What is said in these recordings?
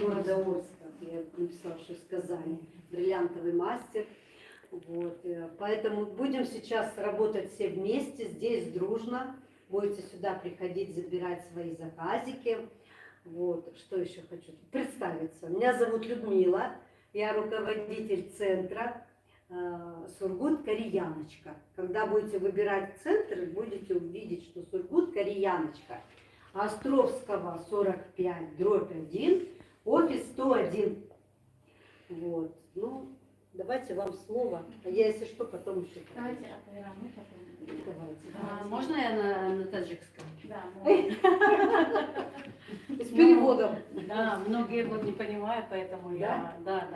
города Орска. Я написала, что из Казани. Бриллиантовый мастер. Вот. Поэтому будем сейчас работать все вместе, здесь дружно. Будете сюда приходить, забирать свои заказики. Вот. Что еще хочу представиться. Меня зовут Людмила. Я руководитель центра Сургут Кореяночка. Когда будете выбирать центр, будете увидеть, что Сургут Кореяночка. Островского 45/1, офис 101. Вот. Ну, давайте вам слово. А я, если что, потом еще. Давайте отыграем, потом. Давайте. Можно я на таджикском? Да, можно. С переводом. Да, многие вот не понимают, поэтому я... Да.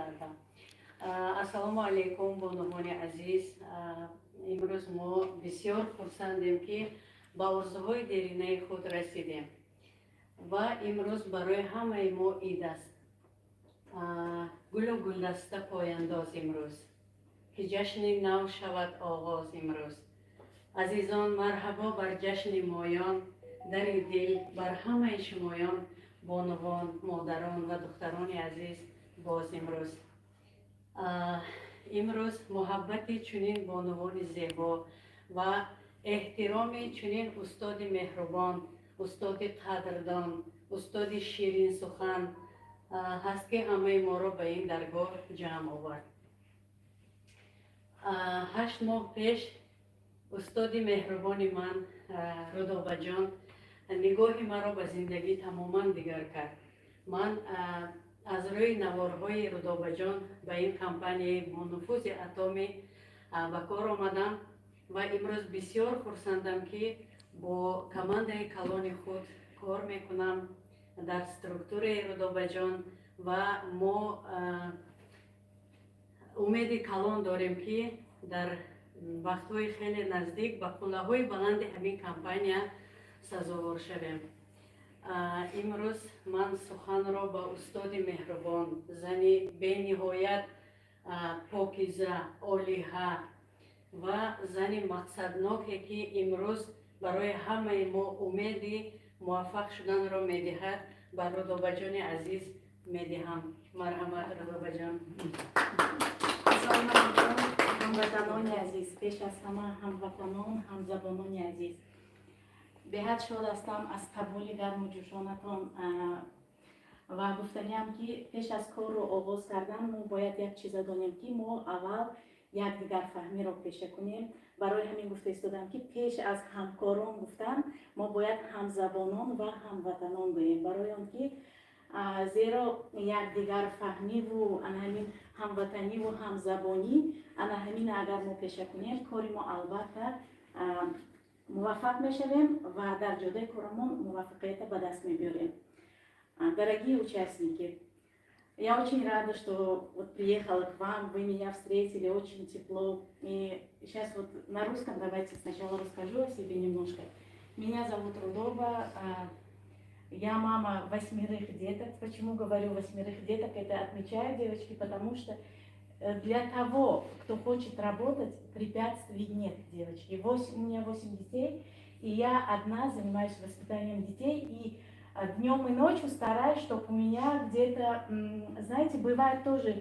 Ассаламу алейкум, бонухони азиз. Имрӯз мо бисёр хурсандем ки ба орзуҳои деринаи худ расидем. Ва имрӯз барои ҳамаи мо ид аст. Гулу гулдаста пояндоз имрӯз. Ки ҷашни нав шавад оғоз имрӯз. Азизон, марҳабо бар ҷашни моён, дари дил бар ҳамаи шумоён, бонувон, модарон ва духтарони азиз боз имрӯз. Имрӯз муҳаббати чунин бонувони зебо ва эҳтироми чунин устоди меҳрубон, устоди қадрдон, устоди ширин сухан ҳаст ки ҳамаи моро ба ин даргоҳ ҷамъ овард. 8 моҳ пеш устоди меҳрубони ман Рудобаҷон нигоҳи маро ба зиндагӣ тамоман дигар кард. Ман аз рӯи наворҳои Рудобаҷон ба ин компанияи бонуфузи Атоми ба кор омадам ва имрӯз бисёр хурсандам ки бо командаи калони худ кор мекунам дар структураи Рудобаҷон ва мо умеди калон дорем ки дар вақтҳои хеле наздик ба қуллаҳои баланди ҳамин компания сазовор шавем. Имрӯз ман суханро ба устоди меҳрубон, зани бениҳоят покиза, олиҳа ва зани мақсадноке ки имрӯз барои ҳамаи мо умеди муваффақ шуданро медиҳад, ба Рудобаҷони азиз медиҳам. Марҳамат, Рудобаҷон. Ассалому алейкум, ҳамватанони азиз. Пеш аз ҳама ҳамватанон, ҳамзабонони азиз. Беҳад шод ҳастам аз қабули гарму ҷӯшонатон ва гуфтаниам ки пеш аз корро оғоз кардан мо бояд як чиза донем ки мо аввал якдигарфаҳмиро пеша кунем. Барои ҳамин гуфта истодам ки пеш аз ҳамкорон гуфтан мо бояд ҳамзабонон ва ҳамватанон гӯем. Барои он ки зеро якдигарфаҳмиву ҳамин ҳамватаниву ҳамзабонӣ ҳамин агар мо пеша кунем, кори мо албатта муваффақ мешавем ва дар ҷодаи корамон муваффақията ба даст мебиёрем. Дорогие участники, я очень рада, что вот приехала к вам, вы меня встретили очень тепло. И сейчас вот на русском давайте сначала расскажу о себе немножко. Меня зовут Рудоба, я мама 8 деток. Почему говорю 8 деток? Это отмечаю, девочки, потому что для того, кто хочет работать, препятствий нет, девочки. У меня 8 детей, и я одна занимаюсь воспитанием детей, и днем и ночью стараюсь, чтобы у меня где-то, знаете, бывает тоже,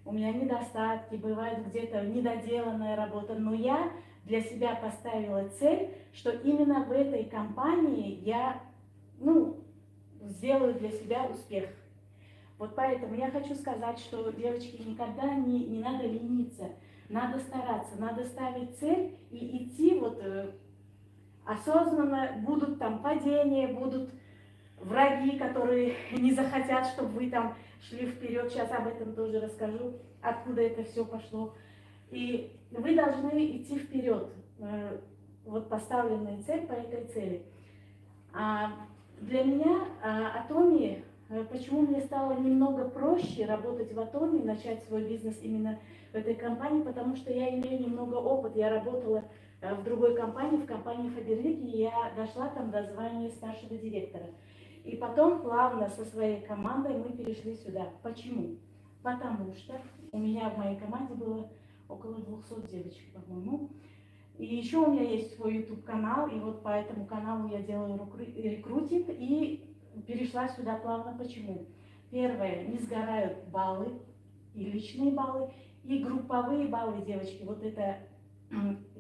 у меня недостатки, бывает где-то недоделанная работа, но я для себя поставила цель, что именно в этой компании я, сделаю для себя успех. Вот поэтому я хочу сказать, что, девочки, никогда не надо лениться, надо стараться, надо ставить цель и идти вот осознанно. Будут там падения, будут враги, которые не захотят, чтобы вы там шли вперед. Сейчас об этом тоже расскажу, откуда это все пошло. И вы должны идти вперед, вот поставленная цель по этой цели. Для меня Атоми, почему мне стало немного проще работать в Атоми, начать свой бизнес именно в этой компании, потому что я имею немного опыта. Я работала в другой компании, в компании Фаберлик, и я дошла там до звания старшего директора. И потом плавно со своей командой мы перешли сюда. Почему? Потому что у меня в моей команде было около 200 девочек, по-моему. И еще у меня есть свой YouTube-канал, и вот по этому каналу я делаю рекрутинг и перешла сюда плавно. Почему? Первое, не сгорают баллы, и личные баллы, и групповые баллы, девочки. Вот это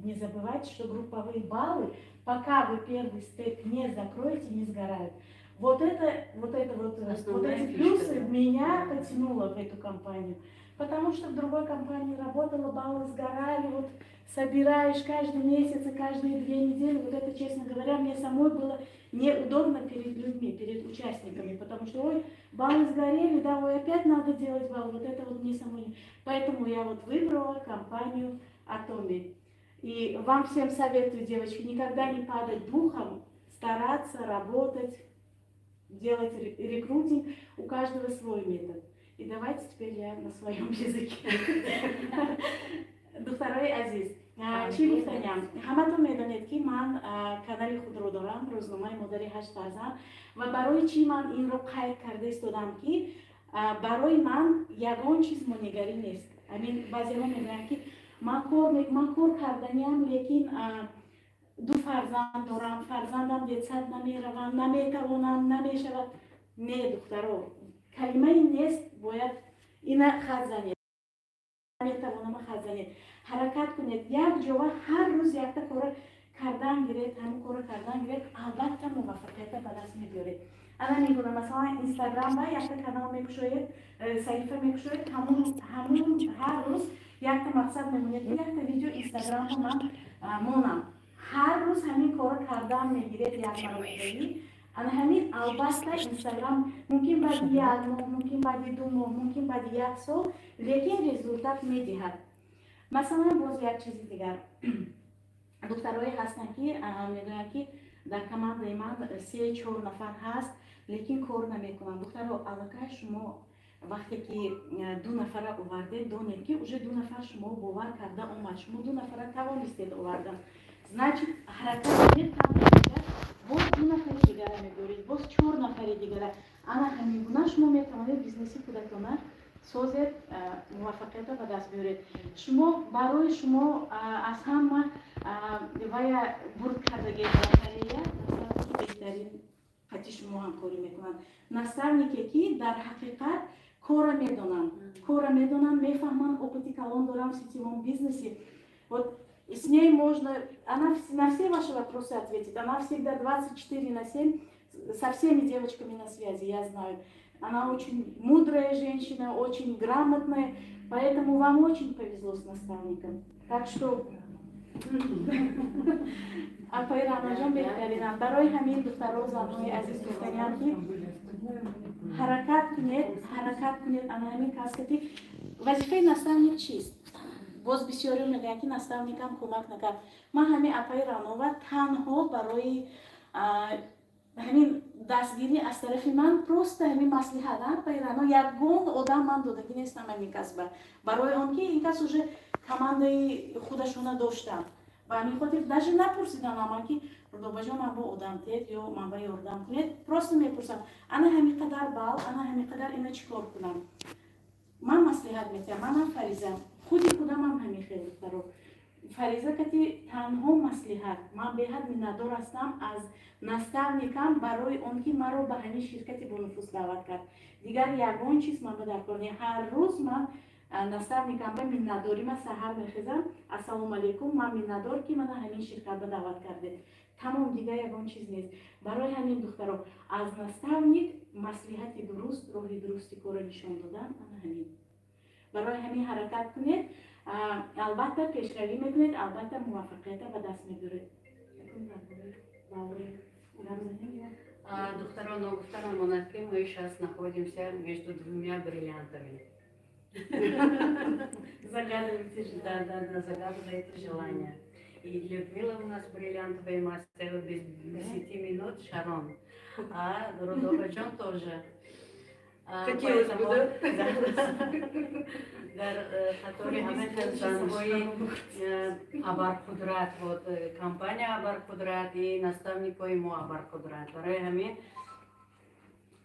не забывайте, что групповые баллы, пока вы первый степ не закроете, не сгорают. Вот эти плюсы меня потянуло в эту компанию. Потому что в другой компании работала, баллы сгорали, вот собираешь каждый месяц и каждые 2 недели. Вот это, честно говоря, мне самой было неудобно перед людьми, перед участниками, потому что, ой, баллы сгорели, да, ой, опять надо делать баллы, вот это вот мне самой. Поэтому я вот выбрала компанию Atomy. И вам всем советую, девочки, никогда не падать духом, стараться работать, делать рекрутинг, у каждого свой метод. И давайте теперь я на своем языке. Духтарои азиз, чӣ гуфтаям? Ҳаматон медонед ки ман канали худро дорам, рӯзномаи модари 8 фарзанд, ва барои чӣ ман инро қайд карда истодам ки барои ман ягон чиз монигарӣ нест. Амин баъзеҳо мегӯянд ки ман кор карданиам, лекин 2 фарзанд дорам, фарзандам детсад намеравам, наметавонам, намешавад. Не, духтаро, калимаи нест бояд ина хат занед. Наметавонам хат занед. Ҳаракат кунед. Як ҷова ҳар рӯз якта кора кардан гиред, ҳамин кора кардан гиред, албатта муваффақият ба даст мебиёред. Ана мегӯям, масалан Инстаграмда якта канал мекушоед, саҳифа мекушоед, ҳамун ҳар рӯз якта мақсад мемонед, якта видео Инстаграмда ман монам. ҳар рӯз ҳамин кора кардан мегиред, як маротабагӣ. Ана ҳамин албатта Инстаграм мумкин баъди 1 моҳ, мумкин баъди 2 моҳ, мумкин баъди 1 сол, лекин результат медиҳад. Масалан боз як чизи дигар, духтарое ҳастанд ки медонанд ки дар командаи ман 3-4 нафар ҳаст, лекин кор намекунанд. Духтаро, аллакай шумо вақте ки 2 нафара овардед, донед ки уже 2 нафар шумо бовар карда омад, шумо 2 нафара тавонистед овардан. Значит, ҳаракат кунед, боз 2 нафари дигара меборед, боз 4 нафари дигара. Ана ҳамин гуна шумо метавонед бизнеси худатона созед, муваффақиятро ба даст биёред. Шумо барои шумо аз ҳама вая бурд кардагии нафария наставники беҳтарин хати шумо ҳамкорӣ мекунанд. Наставнике ки дар ҳақиқат кора медонанд, мефаҳманд, опыти калон дорам в сетевом бизнесе. Вот с ней можно, она на все ваши вопросы ответит, она всегда 24/7 со всеми девочками на связи, я знаю. Она очень мудрая женщина, очень грамотная, поэтому вам очень повезло с наставником. Так что апайранажон беҳтаринам. Барои ҳамин духтаро занҳои азиз гуфтаниам ки ҳаракат кунед, ана ҳамин каскати вазифаи наставник чист? Боз бисёре мегӯянд ки наставникам кӯмак накард. Ман ҳамин апаи Ранова танҳо барои ҳамин дастгирӣ аз тарафи ман просто ҳамин маслиҳат апаи Рано ягон одам ман додагӣ нестам ҳамин касба. Барои он ки ин кас уже командаи худашона доштам. Ба ҳамин хотир даже напурсидам ман ки Рудобаҷон ман бо одам тед ё ман ба ёрдам кунед. Просто мепурсам. Ана ҳамин қадар бал, ана ҳамин қадар ина чӣ кор кунам? Ман маслиҳат метиҳам, манам фаризам. Худи худамам ҳамин хел духтаро. Фариза кати танҳо маслиҳат. Ман беҳад миннатдор ҳастам аз наставникам барои он ки маро ба ҳамин ширкати бонуфус даъват кард. Дигар ягон чиз ман ба даркор не. Ҳар рӯз ман наставникам ба миннатдорима саҳар мехезам. Ассалому алайкум, ман миннатдор ки мана ҳамин ширкат ба даъват кардед. Тамом, дигар ягон чиз нест. Барои ҳамин духтаро аз наставник маслиҳати дуруст, роҳи дурусти кора нишон додан, ана ҳамин. Барои ҳамин ҳаракат кунед, албатта пешравӣ мекунед, албатта муваффақиятро ба даст мебиред. Доктора гуфта намонад ки мы сейчас находимся между 2 бриллиантами. Загадывайте желание. Да, загадывайте желание. И Людмила у нас бриллиантовый мастер без 10 минут, Шарон. А Рудобаҷон тоже. Хотелось бы, да? Который ҳамин занҳои Абарқудрат, вот компания Абарқудрат и наставникои мо Абарқудрат. Барои ҳамин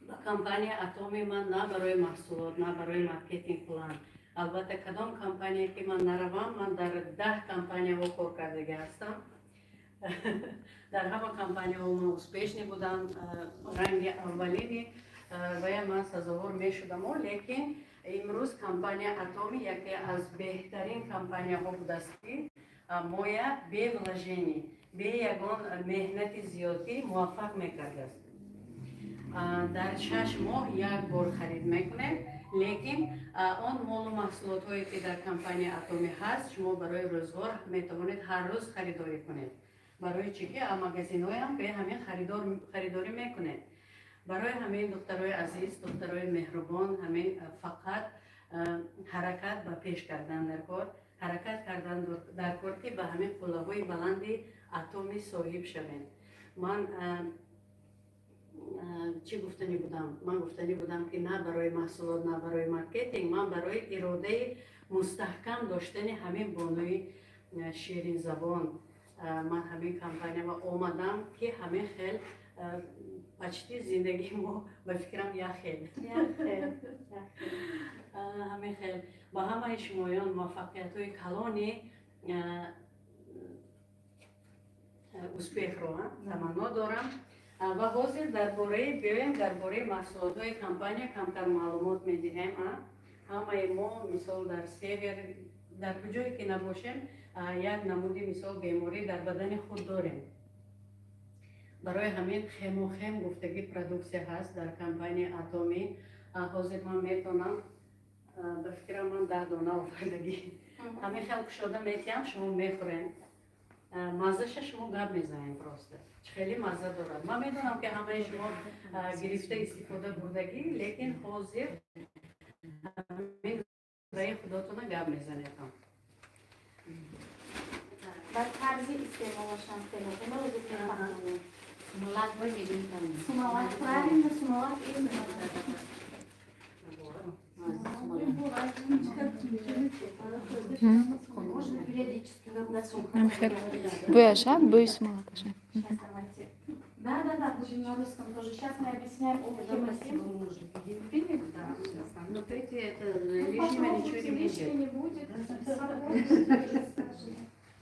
ба компания Atomy ман на барои маҳсулот, на барои маркетинг план. Албатта кадом компания ки ман наравам, ман дар 10 компанияҳо кор кардагӣ ҳастам. Дар ҳама компанияҳо ман успешни будам. Ранги аввалини و من سزاوار می شدم لیکن امروز کمپانی اتمی یکی از بهترین کمپانی ها بود است که ما به وложení به یگان مهنت زیادی موفق میکرده است. در 6 ماه یک بار خرید میکنیم لیکن آن مال و محصولات هایی که در کمپانی اتمی هست شما برای روزگار میتوانید هر روز خریداری کنید. برای چی که مغازین های هم به همین خریداری میکنید. برای همین دخترای عزیز، دخترای مهربان، همین فقط حرکت به پیش کردن در کار، حرکت کردن در کار که به همین قله‌های بلندی اتمی صاحب شوید. من چی گفتنی بودم؟ من گفتنی بودم که نه برای محصولات، نه برای مارکتینگ، من برای اراده مستحکم داشتن همین بانوی شیرین زبان من همین کمپانی و آمدم که همین خیل پچتی زندگی ما به فکرم یا خیل همین خیل با همه شمایان موفقیت های کلانی úspěch رو تمنا دارم و حاضر درباره محصولات های کمپانی کمتر معلومات میدهیم. همه ما مثال در سیور در کجایی که نباشیم یک نمودی مثال بیماری در بدن خود داریم. برای همین خیم و خیم گفتگی پرودوکسی هست در کمپانی اتمی. حاضر من میتونم به فکر من 10 دانه آوردگی همین خیلی شده میتیم شما میخورین مزهش شما گپ میزنین پرسته خیلی مزه دارد. من میدونم که همه شما گرفته استفاده بردگی لیکن حاضر برای خودتون گپ میزنید. بعد طرزی استعمالشان کنید ما رو بکنید Смолак выглядит там. Смолак, правильно, смолак именно. Можно периодически на Быша, бысмала тоже. Да, даже на русском тоже. Сейчас мы объясняем о хематеме. Но эти это лишнего ничего не Лишнего будет. не будет.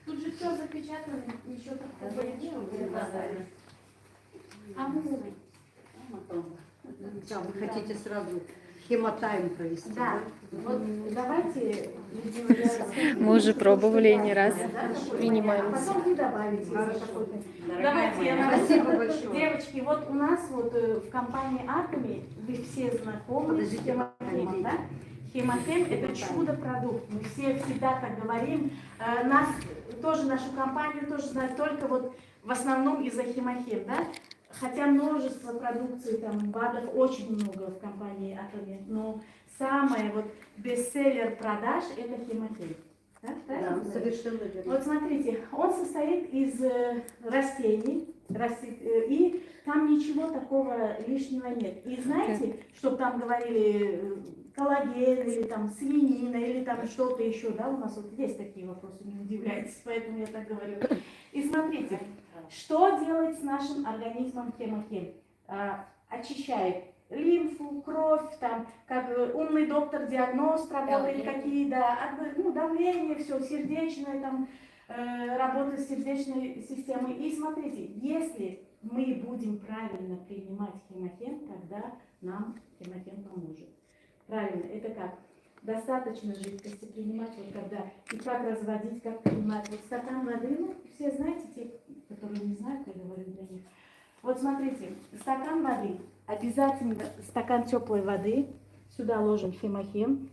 Тут же все запечатано, ничего такого нет. А мы Да, вы хотите сразу хемотайм провести? да. Вот давайте, Людмила, я расскажу. Мы уже пробовали не раз. А Принимаем. потом вы добавите. какой-то. Давайте я Спасибо расскажу. большое. Девочки, вот у нас вот в компании Atomy, вы все знакомы с хематемом, да? Хематем – это чудо-продукт. Мы все всегда так говорим. Нас, тоже нашу компанию тоже знают только вот в основном из-за хемахем, да? Хотя множество продукции, там, БАДов очень много в компании Atomy, но самое вот бестселлер продаж – это хемахем. Да, Да, совершенно верно. вот смотрите, он состоит из растений, и там ничего такого лишнего нет. И знаете, чтобы там говорили коллаген, или там свинина, или там что-то еще, да, у нас вот есть такие вопросы, не удивляйтесь, поэтому я так говорю. И смотрите, что делает с нашим организмом хемахем? Очищает лимфу, кровь, там, как умный доктор диагноз работает, какие, да, ну, давление, все, сердечное, там, работа сердечной системы. И смотрите, если мы будем правильно принимать хемахем, тогда нам хемахем поможет. Правильно, это как? Достаточно жидкости принимать, вот когда, и как разводить, как принимать. Вот стакан воды, ну, все знаете, те, которые не знают, я говорю для них. Вот смотрите, стакан воды, обязательно стакан теплой воды, сюда ложим хемахем,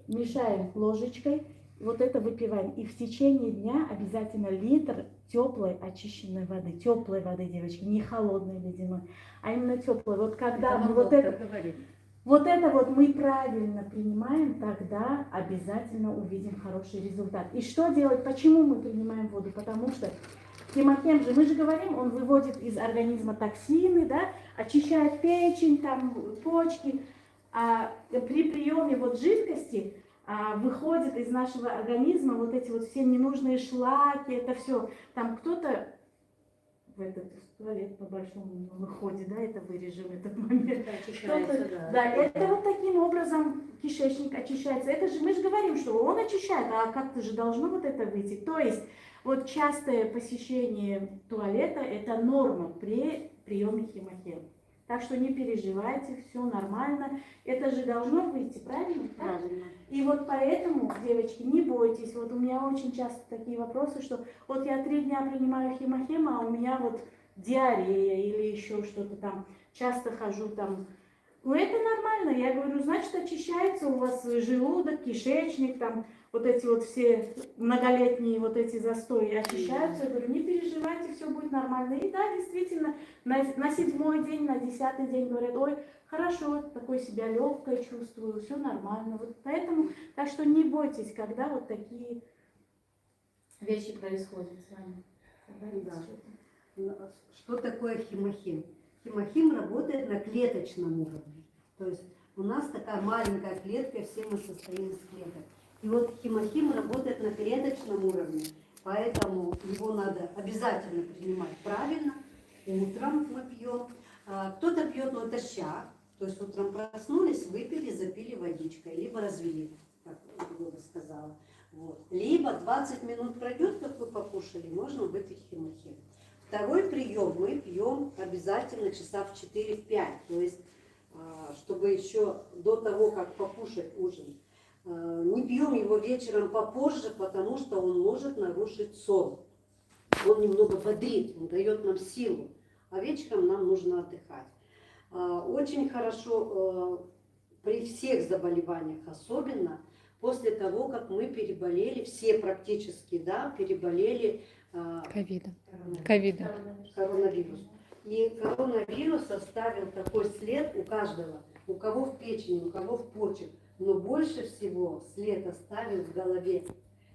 мешаем ложечкой, вот это выпиваем. И в течение дня обязательно литр теплой очищенной воды. Теплой воды, девочки, не холодной ледяной, а именно теплой. Вот когда мы вот это вот мы правильно принимаем, тогда обязательно увидим хороший результат. И что делать? Почему мы принимаем воду? Потому что хемахем же, мы же говорим, он выводит из организма токсины, да, очищает печень, там, почки. А при приеме вот жидкости выходит из нашего организма вот эти вот все ненужные шлаки, это все. Там кто-то в этот туалет по-большому выходит, да, это вырежем этот момент. Да, это вот таким образом кишечник очищается. Это же, мы же говорим, что он очищает, а как-то же должно вот это выйти. То есть вот частое посещение туалета – это норма при приеме хемахем. Так что не переживайте, все нормально. Это же должно выйти, правильно? Так? Правильно. И вот поэтому, девочки, не бойтесь. Вот у меня очень часто такие вопросы, что вот я 3 дня принимаю хемохем, а у меня вот диарея или еще что-то там. Часто хожу там. Ну это нормально. Я говорю, значит, очищается у вас желудок, кишечник, там вот эти вот все многолетние вот эти застои очищаются. Я говорю, не переживайте, все будет нормально. И да, действительно, на 7-й день, на 10-й день говорят, ой, хорошо, такой себя легкой чувствую, все нормально. Вот поэтому, так что не бойтесь, когда вот такие вещи происходят с вами. Когда Да. что-то. Что такое хемохим? Хемохим работает на клеточном уровне. То есть у нас такая маленькая клетка, все мы состоим из клеток. И вот хемохим работает на клеточном уровне, поэтому его надо обязательно принимать правильно. Утром мы пьем. Кто-то пьет, но это ща. То есть утром проснулись, выпили, запили водичкой, либо развели, как Люба сказала. Вот. Либо 20 минут пройдет, как вы покушали, можно выпить хемохим. Второй прием мы пьем обязательно часа в 4-5, то есть чтобы еще до того, как покушать ужин. Не пьем его вечером попозже, потому что он может нарушить сон. Он немного бодрит, он дает нам силу, а вечером нам нужно отдыхать. Очень хорошо при всех заболеваниях, особенно после того, как мы переболели, все практически, да, переболели коронавирус. И коронавирус оставил такой след у каждого, у кого в печени, у кого в почках, но больше всего след оставил в голове.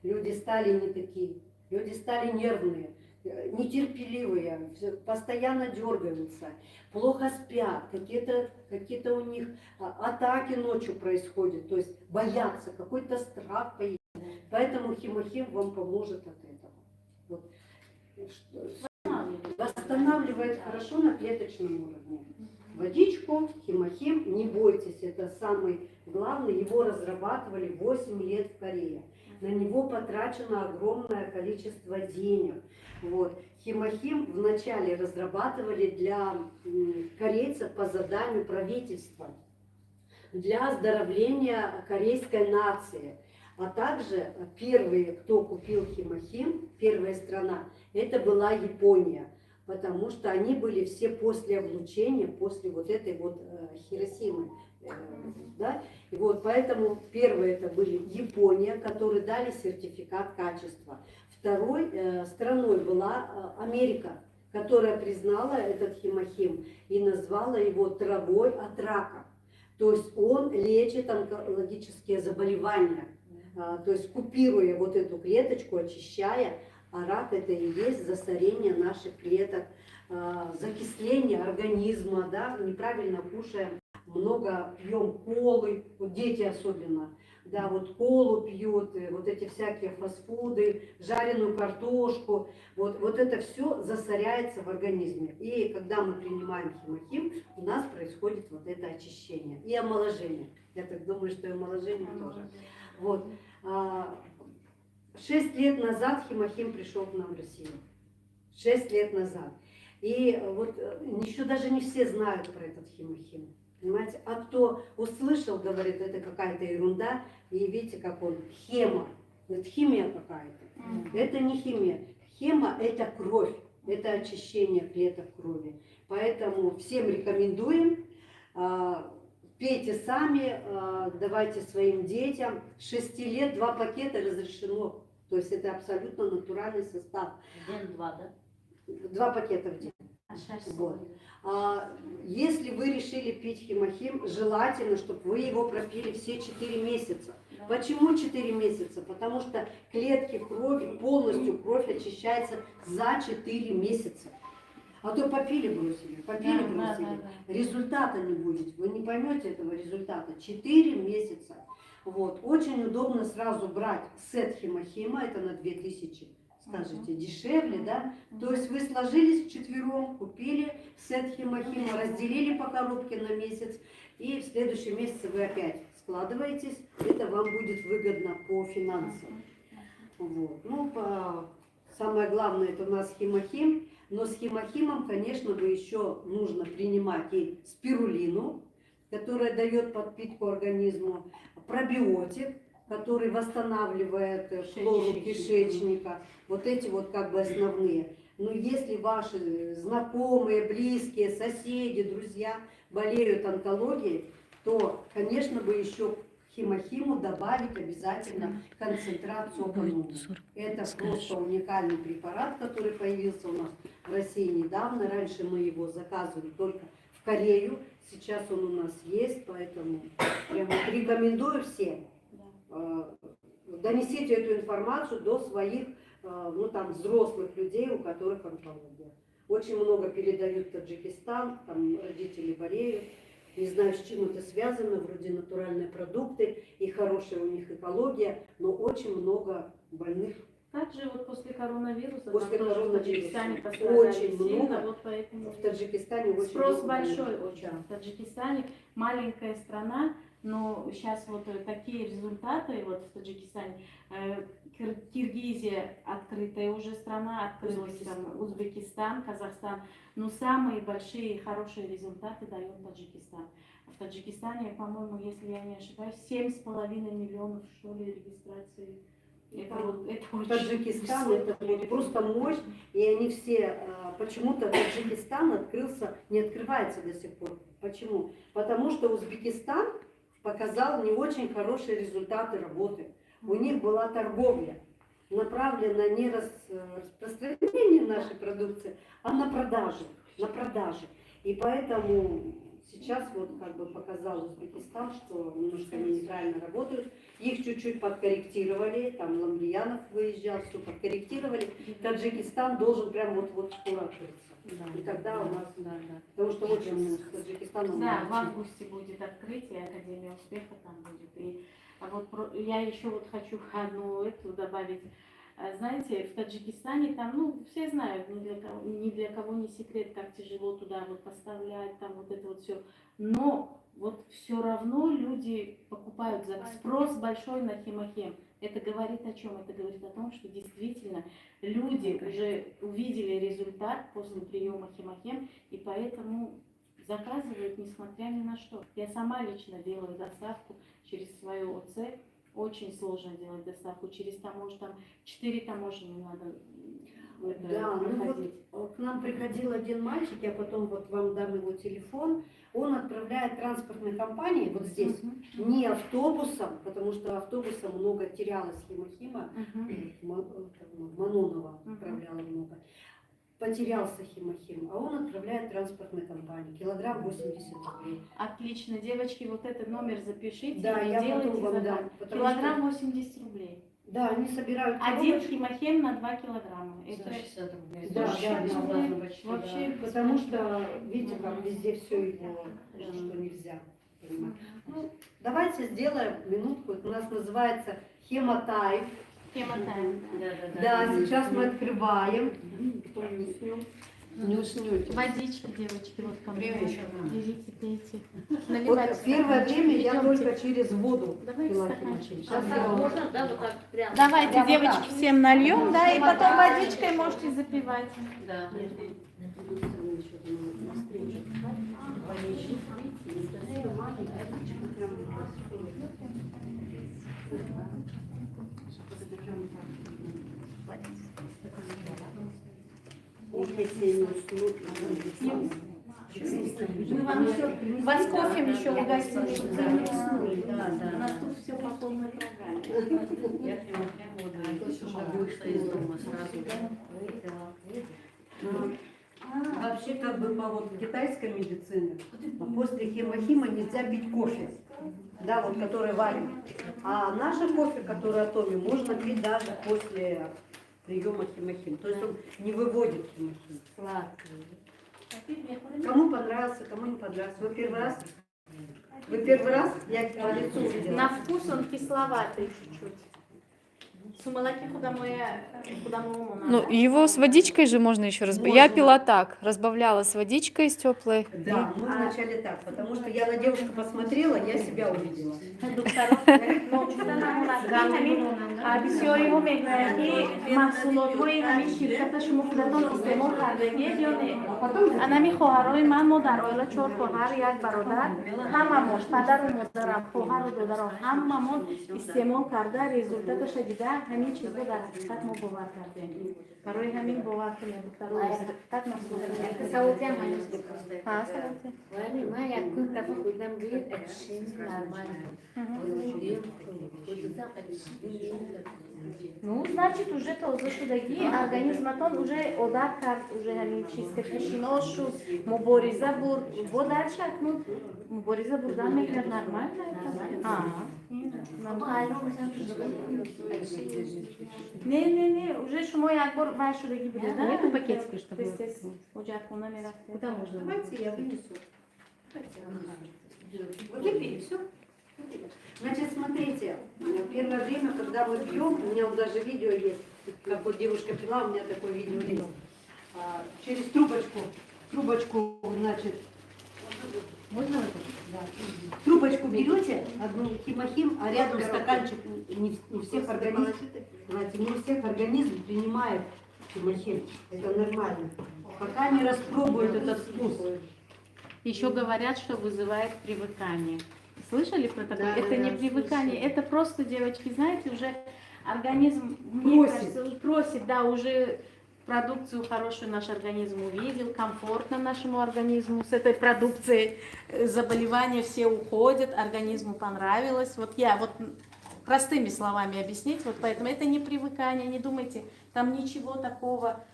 Люди стали не такие, люди стали нервные, нетерпеливые, постоянно дергаются, плохо спят, какие-то у них атаки ночью происходят, то есть боятся, какой-то страх появится. Поэтому хемохим вам поможет от этого. Вот. Восстанавливает хорошо на клеточном уровне. Водичку, хемохим, не бойтесь, это самый главный. Его разрабатывали 8 лет в Корее. На него потрачено огромное количество денег. Вот. Хемохим вначале разрабатывали для корейцев по заданию правительства, для оздоровления корейской нации. А также первые, кто купил хемохим, первая страна, это была Япония, потому что они были все после облучения, после вот этой вот Хиросимы. Да? И вот поэтому первые это были Япония, которые дали сертификат качества. Второй страной была Америка, которая признала этот хемохим и назвала его травой от рака. То есть он лечит онкологические заболевания. То есть купируя вот эту клеточку, очищая, а рак это и есть засорение наших клеток, закисление организма, да, неправильно кушаем, много пьем колы, вот дети особенно, да, вот колу пьют, вот эти всякие фастфуды, жареную картошку, вот это все засоряется в организме. И когда мы принимаем хемохим, у нас происходит вот это очищение и омоложение. Я так думаю, что и омоложение тоже. Вот. 6 лет назад хемохим пришел к нам в Россию. 6 лет назад. И вот еще даже не все знают про этот хемохим. Понимаете? А кто услышал, говорит, это какая-то ерунда. И видите, как он хема. Это химия какая-то. Это не химия. Хема – это кровь. Это очищение клеток крови. Поэтому всем рекомендуем. Пейте сами, давайте своим детям. С 6 лет 2 пакета разрешено. То есть это абсолютно натуральный состав. День-два, да? 2 пакета в день. Вот. Если вы решили пить хемохим, желательно, чтобы вы его пропили все 4 месяца. Да. Почему 4 месяца? Потому что клетки крови, полностью кровь очищается за 4 месяца. А то попили, бросили, попили, бросили. Результата не будет. Вы не поймете этого результата. 4 месяца. Вот. Очень удобно сразу брать сет хемохима, это на 2000, скажите, дешевле, да? То есть вы сложились вчетвером, купили сет хемохима, разделили по коробке на месяц, и в следующем месяце вы опять складываетесь, это вам будет выгодно по финансам. Вот. Ну, самое главное, это у нас хемохим. Но с химохимом, конечно, бы еще нужно принимать и спирулину, которая дает подпитку организму, пробиотик, который восстанавливает флору кишечника. Вот эти вот как бы основные. Но если ваши знакомые, близкие, соседи, друзья болеют онкологией, то, конечно, бы еще к химохиму добавить обязательно концентрат сока нуга. Это просто уникальный препарат, который появился у нас в России недавно. Раньше мы его заказывали только в Корею. Сейчас он у нас есть, поэтому я вот рекомендую всем. Донесите эту информацию до своих взрослых людей, у которых онкология. Очень много передают в Таджикистан, там родители болеют. Не знаю, с чем это связано, вроде натуральные продукты и хорошая у них экология, но очень много больных. Также вот после коронавируса, После там тоже коронавируса в Таджикистане пострадали очень сильно, много. вот поэтому В Таджикистане очень спрос много большой больных. очень. Да. В Таджикистане маленькая страна, но сейчас вот такие результаты вот в Таджикистане. Киргизия открытая уже страна, открылась там Узбекистан, Казахстан, но самые большие и хорошие результаты дает Таджикистан. В Таджикистане, по-моему, если я не ошибаюсь, 7,5 миллионов, что ли, регистрации. Это очень Таджикистан высокий это вот просто мощь, и они все, почему-то Таджикистан не открывается до сих пор. Почему? Потому что Узбекистан показал не очень хорошие результаты работы. У них была торговля, направлена не распространение нашей продукции, а на продажу, на продажи. И поэтому сейчас вот как бы показал Узбекистан, что немножко они неправильно работают. Их чуть-чуть подкорректировали, там Ламбриянов выезжал, все подкорректировали. Таджикистан должен прям вот скоро открыться. И тогда у нас, потому что очень с Таджикистаном. Да, в августе будет открытие, Академия успеха там будет. И я еще вот хочу одну эту добавить. Знаете, в Таджикистане там, все знают, ни для кого не секрет, как тяжело туда вот поставлять, там вот это вот все. Но вот все равно люди покупают, спрос большой на химохим. Это говорит о чем? Это говорит о том, что действительно люди уже увидели результат после приема химохим, и поэтому заказывают, несмотря ни на что. Я сама лично делаю доставку через свою ОЦ. Очень сложно делать доставку через таможню, там 4 таможни надо проходить. К нам приходил один мальчик, я потом вот вам дам его телефон, он отправляет транспортной компании вот здесь, не автобусом, потому что автобусом много терялось химохима, Манонова отправляла много. Потерялся химохим, а он отправляет транспортной компании. Килограмм 80 рублей. Отлично, девочки, вот этот номер запишите, Да, и я делайте потом вам заказ. дам. Килограмм 80 рублей. Да, они собирают Один коробочки. химохим на 2 килограмма. Это 160 рублей. Да, вообще, Потому что, видите, как везде все его, что нельзя. Понимаете? Давайте сделаем минутку. У нас называется хемотайп. хемотайм. Да, сейчас мы открываем. Не уснете. Водички, девочки, вот ко мне. Время еще Берите, пейте. Вот Наливайте первое стаканчик. время я Идемте. только через воду Давайте пила стаканчик. химохим. Сейчас я вам- Можно, да, вот так прямо? Давайте, Да, вот девочки, так. всем нальем, да, и потом Да. водичкой можете запивать. Да. Мы вам еще, вас кофе еще угостили, чтобы вы не уснули. Да. У нас тут все по полной программе. Я прямо вышла из дома сразу. Вообще, как бы по вот китайской медицине, после хемохима нельзя пить кофе, да, вот который варим. А наше кофе, которое атоме, можно пить даже после приема хемохим. То есть он не выводит хемохим. Кому понравился, кому не понравился. Вы первый раз? Вы первый раз? Я по лицу увидела. На вкус он кисловатый чуть-чуть. Сумалаки худамое Ну, его с водичкой же можно еще разбавлять. Я пила так, разбавляла с водичкой с теплой. Да, мы вначале так, потому что я на девушку посмотрела, я себя увидела. Доктор, но همین بسیاری ها میگوید که محصولات های همین شرکت شما خودتان استعمال کردگید یا نه؟ همین خواهرای من ما در عائله 4 خواهر 1 برادر هممون پدر و مادرم خواهر و دادرم هممون استعمال کرده رزولتاتش دیده همین چیزا در حقیقت ما باور کردیم برای همین باور کنیم دکتر حقیقت مسئول سعودی هم هنوز بپرسه ها سلامتی ولی من یک دفعه بودم روی اکشن نرمال Ну, значит, уже تازه شدگی организматон уже عادت کرد уже همین چیز که پیشیناش شد مبارزه برد با در شک مبارزه بردن میکرد نرمال نه уже شما یک بار ور شدگی بوده да? Нету пакетика, чтобы... حجتخونه میرفته Куда можно? Давайте я вынесу. Выпей, все. Значит, смотрите, первое время, когда мы пьем, у меня вот даже видео есть, как вот девушка пила, у меня такое видео есть. Через трубочку, значит, Можно вот это? да, трубочку берете, одну химохим, а рядом стаканчик, не у всех организм, знаете, не у всех организм принимает химохим, это нормально. Пока не распробуют этот вкус. Еще говорят, что вызывает привыкание. Слышали про такое? Да, Это да, не да, привыкание, слышала. это просто, девочки, знаете, уже организм Просит. просит, да, уже продукцию хорошую наш организм увидел, комфортно нашему организму с этой продукцией, заболевания все уходят, организму понравилось. Вот я вот простыми словами объяснить, вот поэтому это не привыкание, не думайте, там ничего такого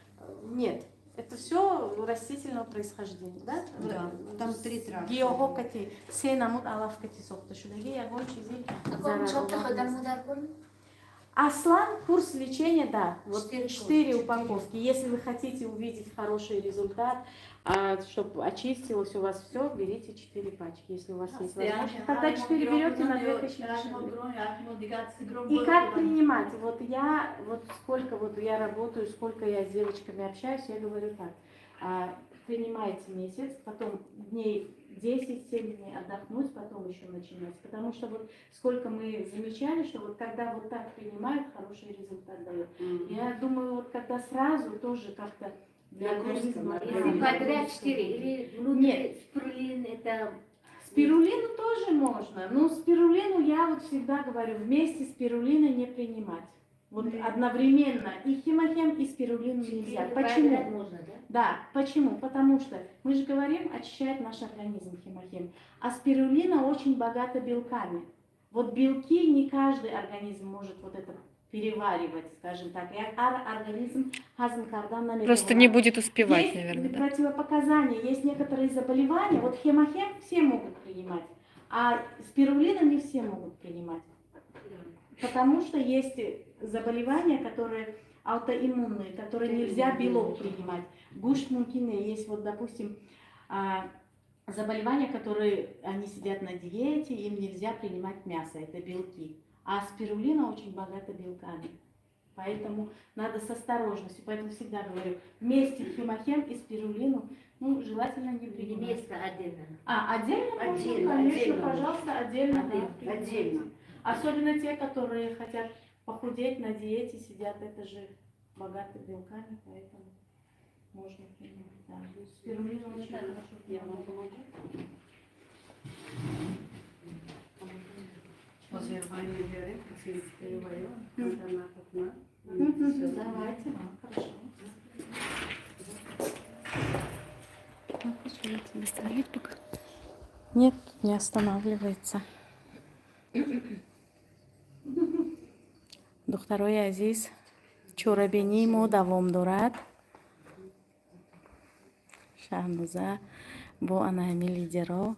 нет. Это все растительного происхождения, да? Да, там 3 травы. Геогокати, сенамут алавкати сокта шудаги, ягон чизи зарарова. Аслан, курс лечения, да, вот 4 упаковки. Если вы хотите увидеть хороший результат, чтобы очистилось у вас все, берите 4 пачки, если у вас есть возможность. Когда 4 берете на 2000. И как принимать? Вот я, вот сколько вот я работаю, сколько я с девочками общаюсь, я говорю так. Принимайте месяц, потом дней 10-7 дней отдохнуть, потом еще начинать. Потому что вот сколько мы замечали, что вот когда вот так принимают, хороший результат дает. Я думаю, вот когда сразу тоже как-то для организма. Если подряд 4 или Нет. спирулин, это... Спирулину тоже можно, но спирулину я вот всегда говорю, вместе спирулина не принимать. Вот одновременно и химохем, и спирулину нельзя. Почему? Можно, да? Да, почему? Потому что мы же говорим, очищает наш организм химохим, а спирулина очень богата белками. Вот белки не каждый организм может вот это переваривать, скажем так. И организм Просто не будет успевать, есть наверное, да? противопоказания, есть некоторые заболевания. Вот хемохем все могут принимать, а спирулину не все могут принимать. Потому что есть заболевания, которые аутоиммунные, которые нельзя белок принимать. Гуш мумкины есть, вот, допустим, заболевания, которые они сидят на диете, им нельзя принимать мясо, это белки. А спирулина очень богата белками. Поэтому надо с осторожностью. Поэтому всегда говорю, вместе хемохем и спирулину, ну, желательно не принимать. Вместо отдельно. Отдельно? Отдельно, Конечно, отдельно. пожалуйста, отдельно. Да, Отдельно. особенно те, которые хотят похудеть на диете, сидят, это же богаты белками, поэтому можно принимать. Да. Спирулина очень хорошо. Я вам помогу. Возревание веры, перевою, Давайте, хорошо. Доставить пока. Нет, не останавливается. دخترای عزیز چورابینی ما دوام دارد شهرنوزه با انهمی لیدرها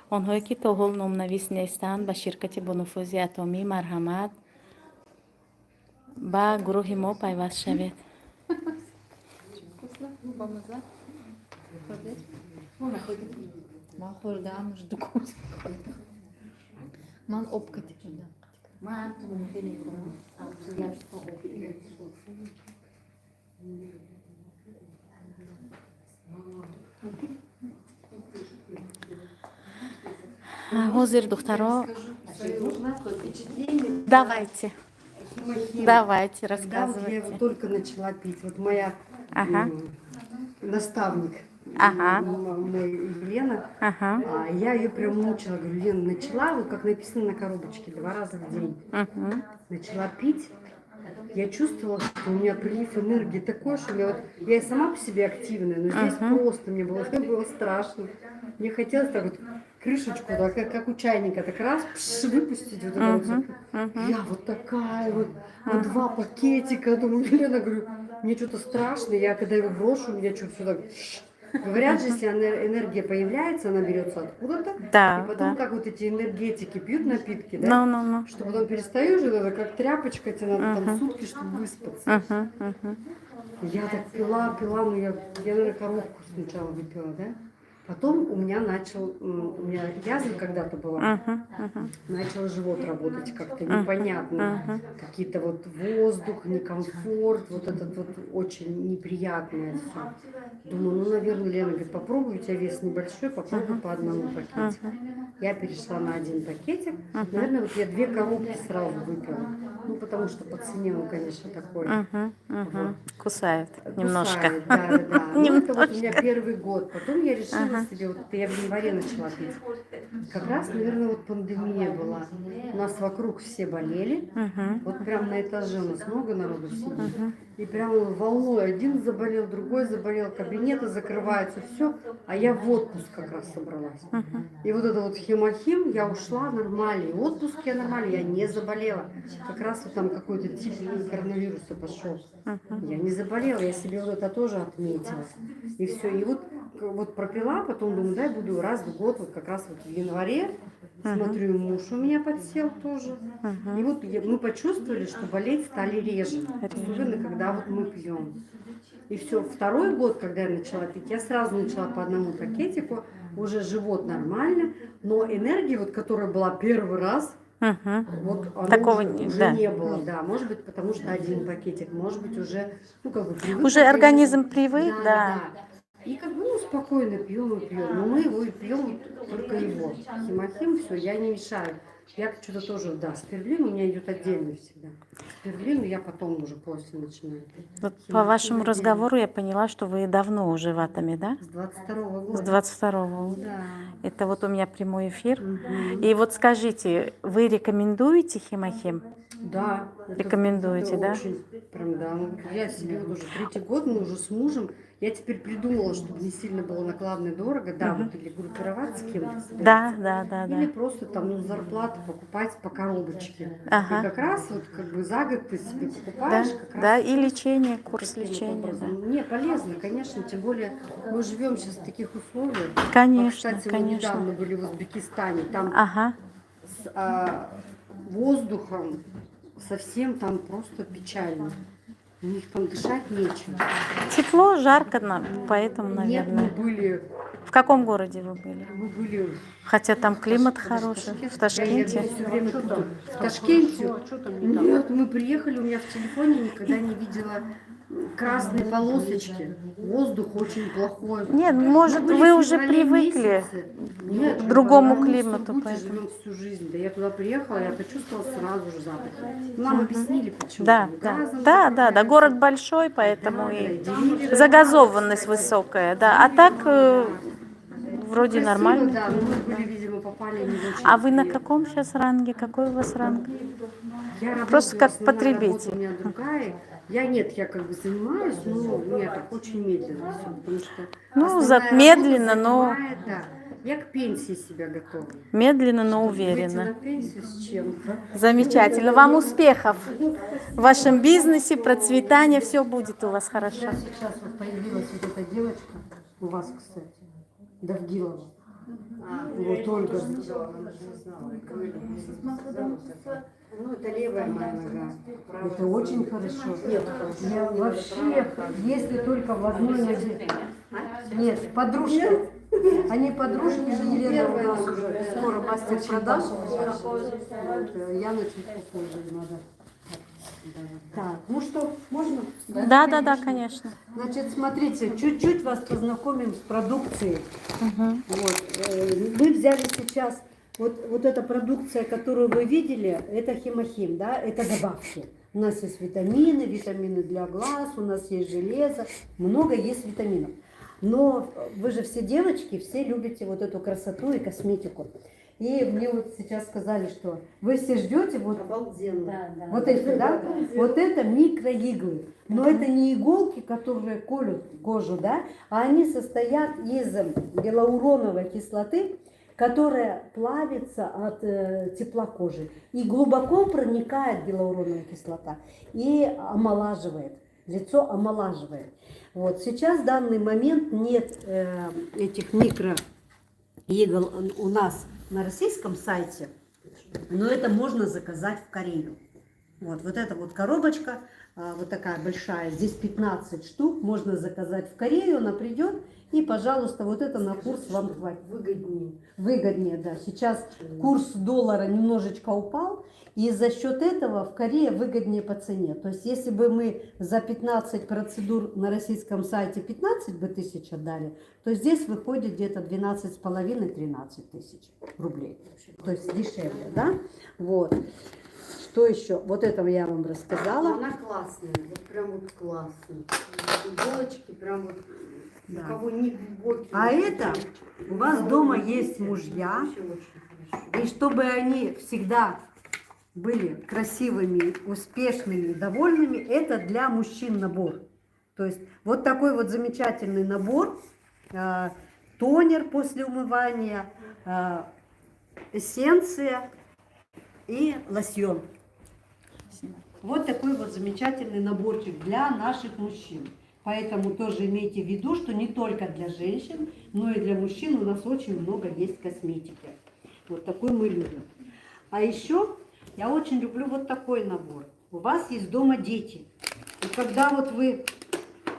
آنهایی که تا حال نامنویس نیستند به شرکت بانفوذی اتمی مرحمت به گروه ما پیوست شوید. من خوردم مش دکون من обкати کردم من تو ممکنه کنم Hozir Духтаро. Нужно впечатление. Давайте, Химохим. давайте, Когда вот я его рассказывайте. только начала пить, вот моя Ага. наставник, Ага. мой Елена, Ага. я ее прям мучила, говорю, Лена, начала, вот как написано на коробочке, 2 раза в день. Мгм. Начала пить, я чувствовала, что у меня прилив энергии такой, что я и сама по себе активная, но здесь просто мне было страшно. Мне хотелось так вот крышечку, так, как у чайника, так раз выпустить вот это вот всё. Я вот такая вот, 2 пакетика, думаю, Елена, говорю, мне что-то страшно, я когда его брошу, у меня что все так... Говорят же, если энергия появляется, она берется откуда-то, Да, и потом, да. как вот эти энергетики пьют напитки, да, Ну. что потом перестаешь, это как тряпочка, тебе надо там сутки, чтобы выспаться. Я так пила, но я, наверное, коробку сначала выпила, да. Потом у меня язва когда-то была, начал живот работать как-то непонятно, какие-то вот воздух, некомфорт, вот этот вот очень неприятное все. Думаю, ну, наверное, Лена говорит, попробуй, у тебя вес небольшой, попробуй по одному пакетику. Я перешла на 1 пакетик, наверное, вот я 2 коробки сразу выпила, ну, потому что по цене он, конечно, такой. Вот. Кусает немножко. Кусает, да. Ну, это вот у меня первый год. Потом я решила себе, вот я в январе начала пить. Как раз, наверное, вот пандемия была. У нас вокруг все болели. Вот прям на этаже у нас много народу сидит. И прям волной один заболел, другой заболел, кабинеты закрываются, все. А я в отпуск как раз собралась. И вот это вот химохим, я ушла нормально. И отпуск я нормально, я не заболела. Как раз вот там какой-то тип коронавируса пошел. Я не заболела, я себе вот это тоже отметила. И все. И вот пропила, потом думаю, дай буду раз в год, вот как раз вот в январе, смотрю, муж у меня подсел тоже. И вот мы почувствовали, что болеть стали реже. Особенно, когда вот мы пьем. И все, 2-й год, когда я начала пить, я сразу начала по 1 пакетику, уже живот нормально, но энергии, вот, которая была первый раз, вот она Такого уже да. не было, да. Может быть, потому что 1 пакетик, может быть, уже, ну, как бы привык. Уже организм привык, да. И как бы, ну, спокойно пьем и пьем. Но мы его и пьем только его. Химохим, все, я не мешаю. Я что-то тоже, да, спирулин у меня идет отдельно всегда. Спирулин я потом уже после начинаю пить. Вот по вашему разговору я поняла, что вы давно уже в атоме, да? С 22-го года. С 22-го. Да. Это вот у меня прямой эфир. И вот скажите, вы рекомендуете химохим? Да. Рекомендуете, да? Очень, прям, да. Ну, я себе вот уже 3-й год, мы уже с мужем. Я теперь придумала, чтобы не сильно было накладно и дорого, да, вот или группироваться с кем-то. Да. Или просто там, ну, зарплату покупать по коробочке. Ага. И как раз вот как бы за год ты себе Да, покупаешь, как да, раз и лечение, курс таким вот лечения, да. образом. Не, полезно, конечно, тем более мы живем сейчас в таких условиях. Конечно, Кстати, мы конечно. недавно были в Узбекистане, там Ага. с воздухом совсем там просто печально. У них там дышать нечем. Тепло, жарко, поэтому, Нет, наверное. мы были, В каком городе вы были? мы были Хотя там климат хороший, в Ташкенте. Я все время путаю. В Ташкенте. Нет, мы приехали, у меня в телефоне никогда не видела красные полосочки. Воздух очень плохой. Нет, может, Мы были вы в уже феврале привыкли месяце. Нет, к другому мы в климату, Сургуте поэтому. живем всю жизнь. Да я туда приехала, я почувствовала сразу же запах. Нам объяснили, почему. Да, Газом да. заправляются. Город большой, поэтому Да, и деревья. загазованность высокая, да. А так вроде Красиво, нормально. да, но мы были, видимо, попали не в очень. А вы на свет. каком сейчас ранге? Какой у вас ранг? Я работаю, Просто как основная потребитель. работа у меня другая. Я как бы занимаюсь, но у меня так очень медленно все, потому что Ну, основная медленно, работа но- занимает, да. Я к пенсии себя готовлю. Медленно, но Выйти на уверенно. пенсию с чем-то. Замечательно. Вам успехов в вашем бизнесе, процветания. Все будет у вас хорошо. Сейчас вот появилась вот эта девочка, у вас, кстати, Давгилова. Вот Ольга. Ну, это левая моя нога. Это очень хорошо. Я вообще, если только в одной ноге. Нет, подружки. Они подружки же, Елена у нас уже скоро мастер продаж. Я на чуть попозже надо. Так, ну что, можно? Да, конечно. Значит, смотрите, чуть-чуть вас познакомим с продукцией. Вот, мы взяли сейчас вот эта продукция, которую вы видели, это химохим, да, это добавки. У нас есть витамины, витамины для глаз, у нас есть железо, много есть витаминов. Но вы же все девочки, все любите вот эту красоту и косметику. И мне вот сейчас сказали, что вы все ждете вот, Да, да. вот эти, да? Вот это микроиглы. Но это не иголки, которые колют кожу, да, а они состоят из гиалуроновой кислоты, которая плавится от тепла кожи. И глубоко проникает гиалуроновая кислота и омолаживает. Лицо омолаживает. Вот. Сейчас в данный момент нет этих микроигл у нас на российском сайте, но это можно заказать в Корею. Вот эта вот коробочка, вот такая большая, здесь 15 штук, можно заказать в Корею, она придет, и, пожалуйста, вот это на курс вам хватит. Выгоднее. Выгоднее, да. Сейчас курс доллара немножечко упал, и за счет этого в Корее выгоднее по цене. То есть, если бы мы за 15 процедур на российском сайте 15 бы тысяч отдали, то здесь выходит где-то 12,5-13 тысяч рублей. То есть дешевле, да? Вот. Что еще? Вот этого я вам рассказала. Она классная, вот прям вот классная. Иголочки прям вот, Да. у кого не глубокие. А это у вас дома есть мужья, Вообще очень хорошо. и чтобы они всегда были красивыми, успешными, довольными, это для мужчин набор. То есть вот такой вот замечательный набор, тонер после умывания, эссенция и лосьон. Вот такой вот замечательный наборчик для наших мужчин. Поэтому тоже имейте в виду, что не только для женщин, но и для мужчин у нас очень много есть косметики. Вот такой мы любим. А еще я очень люблю вот такой набор. У вас есть дома дети. И когда вот вы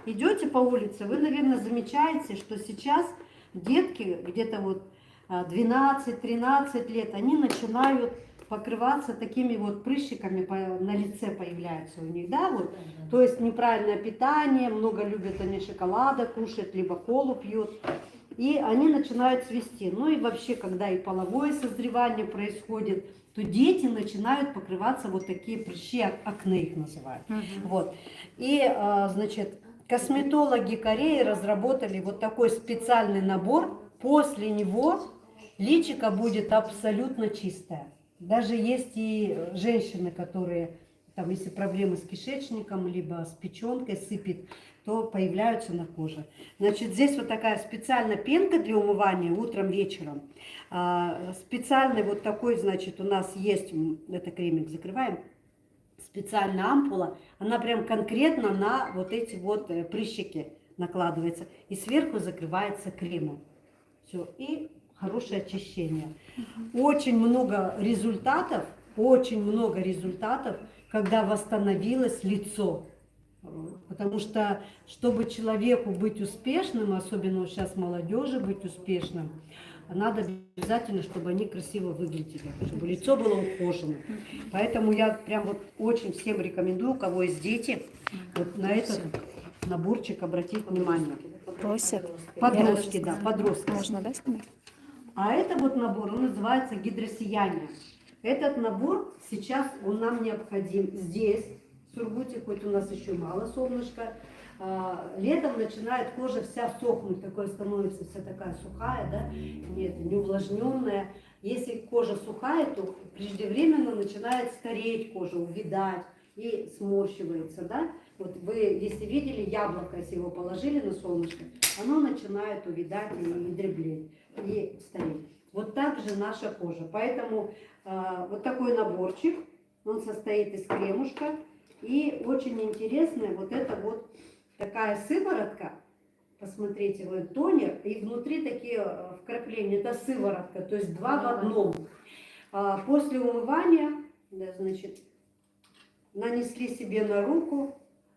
идете по улице, вы, наверное, замечаете, что сейчас детки где-то вот 12-13 лет, они начинают покрываться такими вот прыщиками, на лице появляются у них, да, вот. То есть неправильное питание, много любят они шоколада кушать, либо колу пьют, и они начинают цвести. Ну и вообще, когда и половое созревание происходит, то дети начинают покрываться вот такие прыщи, акне их называют. Вот. И, значит, косметологи Кореи разработали вот такой специальный набор. После него личико будет абсолютно чистое. Даже есть и женщины, которые, там, если проблемы с кишечником, либо с печенкой сыпет, то появляются на коже. Значит, здесь вот такая специальная пенка для умывания утром, вечером. Специальный вот такой, значит, у нас есть, это кремик закрываем, специальная ампула, она прям конкретно на вот эти вот прыщики накладывается. И сверху закрывается кремом. Все, и хорошее очищение. Очень много результатов, когда восстановилось лицо. Потому что, чтобы человеку быть успешным, особенно сейчас молодежи быть успешным, надо обязательно, чтобы они красиво выглядели, чтобы лицо было ухоженным. Поэтому я прям вот очень всем рекомендую, у кого есть дети, вот на этот наборчик обратить внимание. Просят. Подростки, да, подростки. Можно, да, снимать? А это вот набор, он называется гидросияние. Этот набор сейчас он нам необходим здесь, в Сургуте, хоть у нас еще мало солнышка. Летом начинает кожа вся сохнуть, такое становится вся такая сухая, да, нет, не увлажненная. Если кожа сухая, то преждевременно начинает стареть кожа, увядать и сморщивается, да. Вот вы, если видели яблоко, если его положили на солнышко, оно начинает увядать и дреблеть, и стареть. Вот так же наша кожа. Поэтому вот такой наборчик, он состоит из кремушка. И очень интересная вот эта вот такая сыворотка. Посмотрите, вот тонер, и внутри такие вкрапления. Это сыворотка, то есть два в одном. После умывания, да, значит, нанесли себе на руку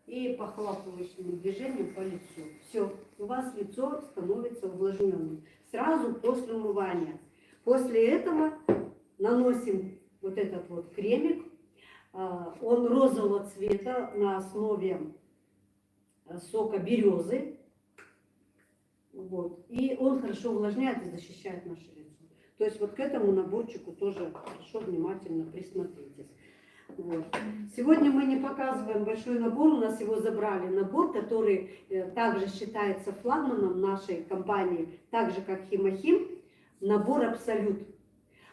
и похлопывающим движением по лицу. Все, у вас лицо становится увлажненным. Сразу после умывания. После этого наносим вот этот вот кремик. Он розового цвета на основе сока березы. Вот. И он хорошо увлажняет и защищает наше лицо. То То есть вот к этому наборчику тоже хорошо, внимательно присмотритесь. Вот. Сегодня мы не показываем большой набор, у нас его забрали. Набор, который также считается флагманом нашей компании, так же как Химохим, набор Абсолют.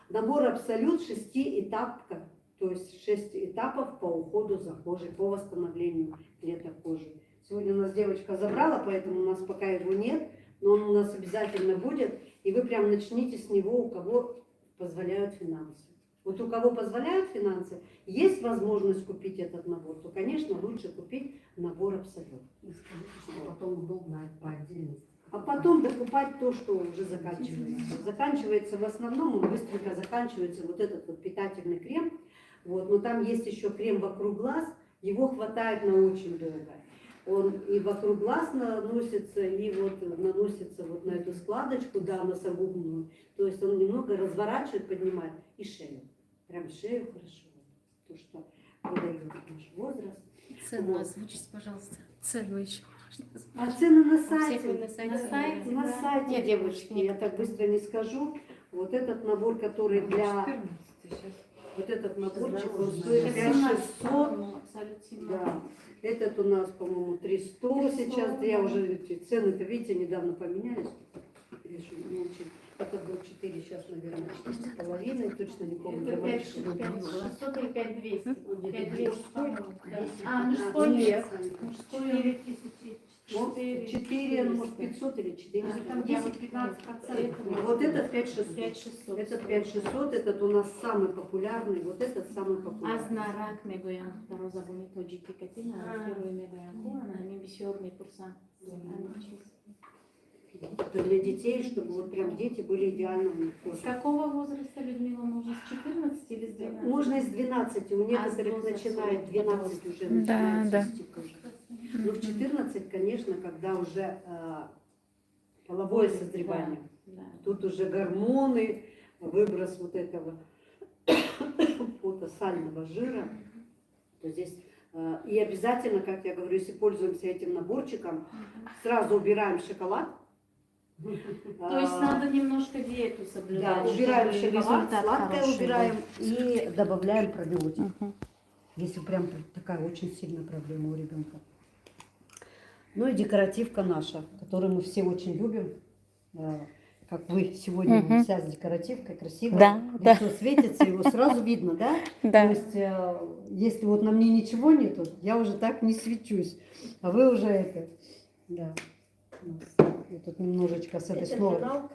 Набор Абсолют 6-этапка, то есть 6 этапов по уходу за кожей, по восстановлению клеток кожи. Сегодня у нас девочка забрала, поэтому у нас пока его нет, но он у нас обязательно будет. И вы прям начните с него, у кого позволяют финансы. Вот у кого позволяют финансы, есть возможность купить этот набор, то, конечно, лучше купить набор Абсолют. И скажите, что потом удобно по отдельности. А потом докупать то, что уже заканчивается. Заканчивается в основном, он быстренько заканчивается вот этот вот питательный крем. Вот. Но там есть еще крем вокруг глаз, его хватает на очень долго. Он и вокруг глаз наносится, и вот наносится вот на эту складочку, да, носогубную. То есть он немного разворачивает, поднимает и шею. Прям шею хорошо. То, что выдает наш возраст. Цену Вот. озвучите, пожалуйста. Цену еще. А цены на У всех сайте. вы на сайте. На сайте, На да. сайте, Нет, девочки, я нет. так быстро не скажу. Вот этот набор, который для... Вот этот наборчик, он стоит Это 5600. Абсолютно. Да. Этот у нас, по-моему, 300 сейчас. Я уже эти цены-то, видите, недавно поменялись. Решу, не очень. Этот был 4, сейчас, наверное, 4,5. Точно не помню. Это Давай 5600 или 5200? Будет 5200, мужской? по-моему, да. А, мужской Нет. Мужской 4000. 4, может, 500 или 400. Там 10-15%. Вот этот 5600. 5600. Этот 5600, этот у нас самый популярный, вот этот самый Аз популярный. нарак мегоям, второй забуни тоджи тикетин, а первый мегоям, а они бисёр мепурсан. Это для детей, чтобы вот прям дети были идеально у них С кожа. какого возраста, Людмила, можно? С 14 или с 12? Можно из 12, у некоторых возраста? начинает 12 уже Да, начинает да. цвести кожа. Но в 14, конечно, когда уже половое созревание, Да. тут уже гормоны, выброс вот этого сального жира, то здесь и обязательно, как я говорю, если пользуемся этим наборчиком, сразу убираем шоколад. То есть надо немножко диету соблюдать. Да, убираем чтобы шоколад, результат сладкое хороший убираем был. и добавляем пробиотик. Если прям такая очень сильная проблема у ребенка. Ну и декоративка наша, которую мы все очень любим. Как вы сегодня Мгм. вся с декоративкой, красиво. Да, да. Лицо светится, его сразу видно, да? То Да. есть, если вот на мне ничего нету, я уже так не свечусь. А вы уже это, да. Я тут немножечко с этой снова.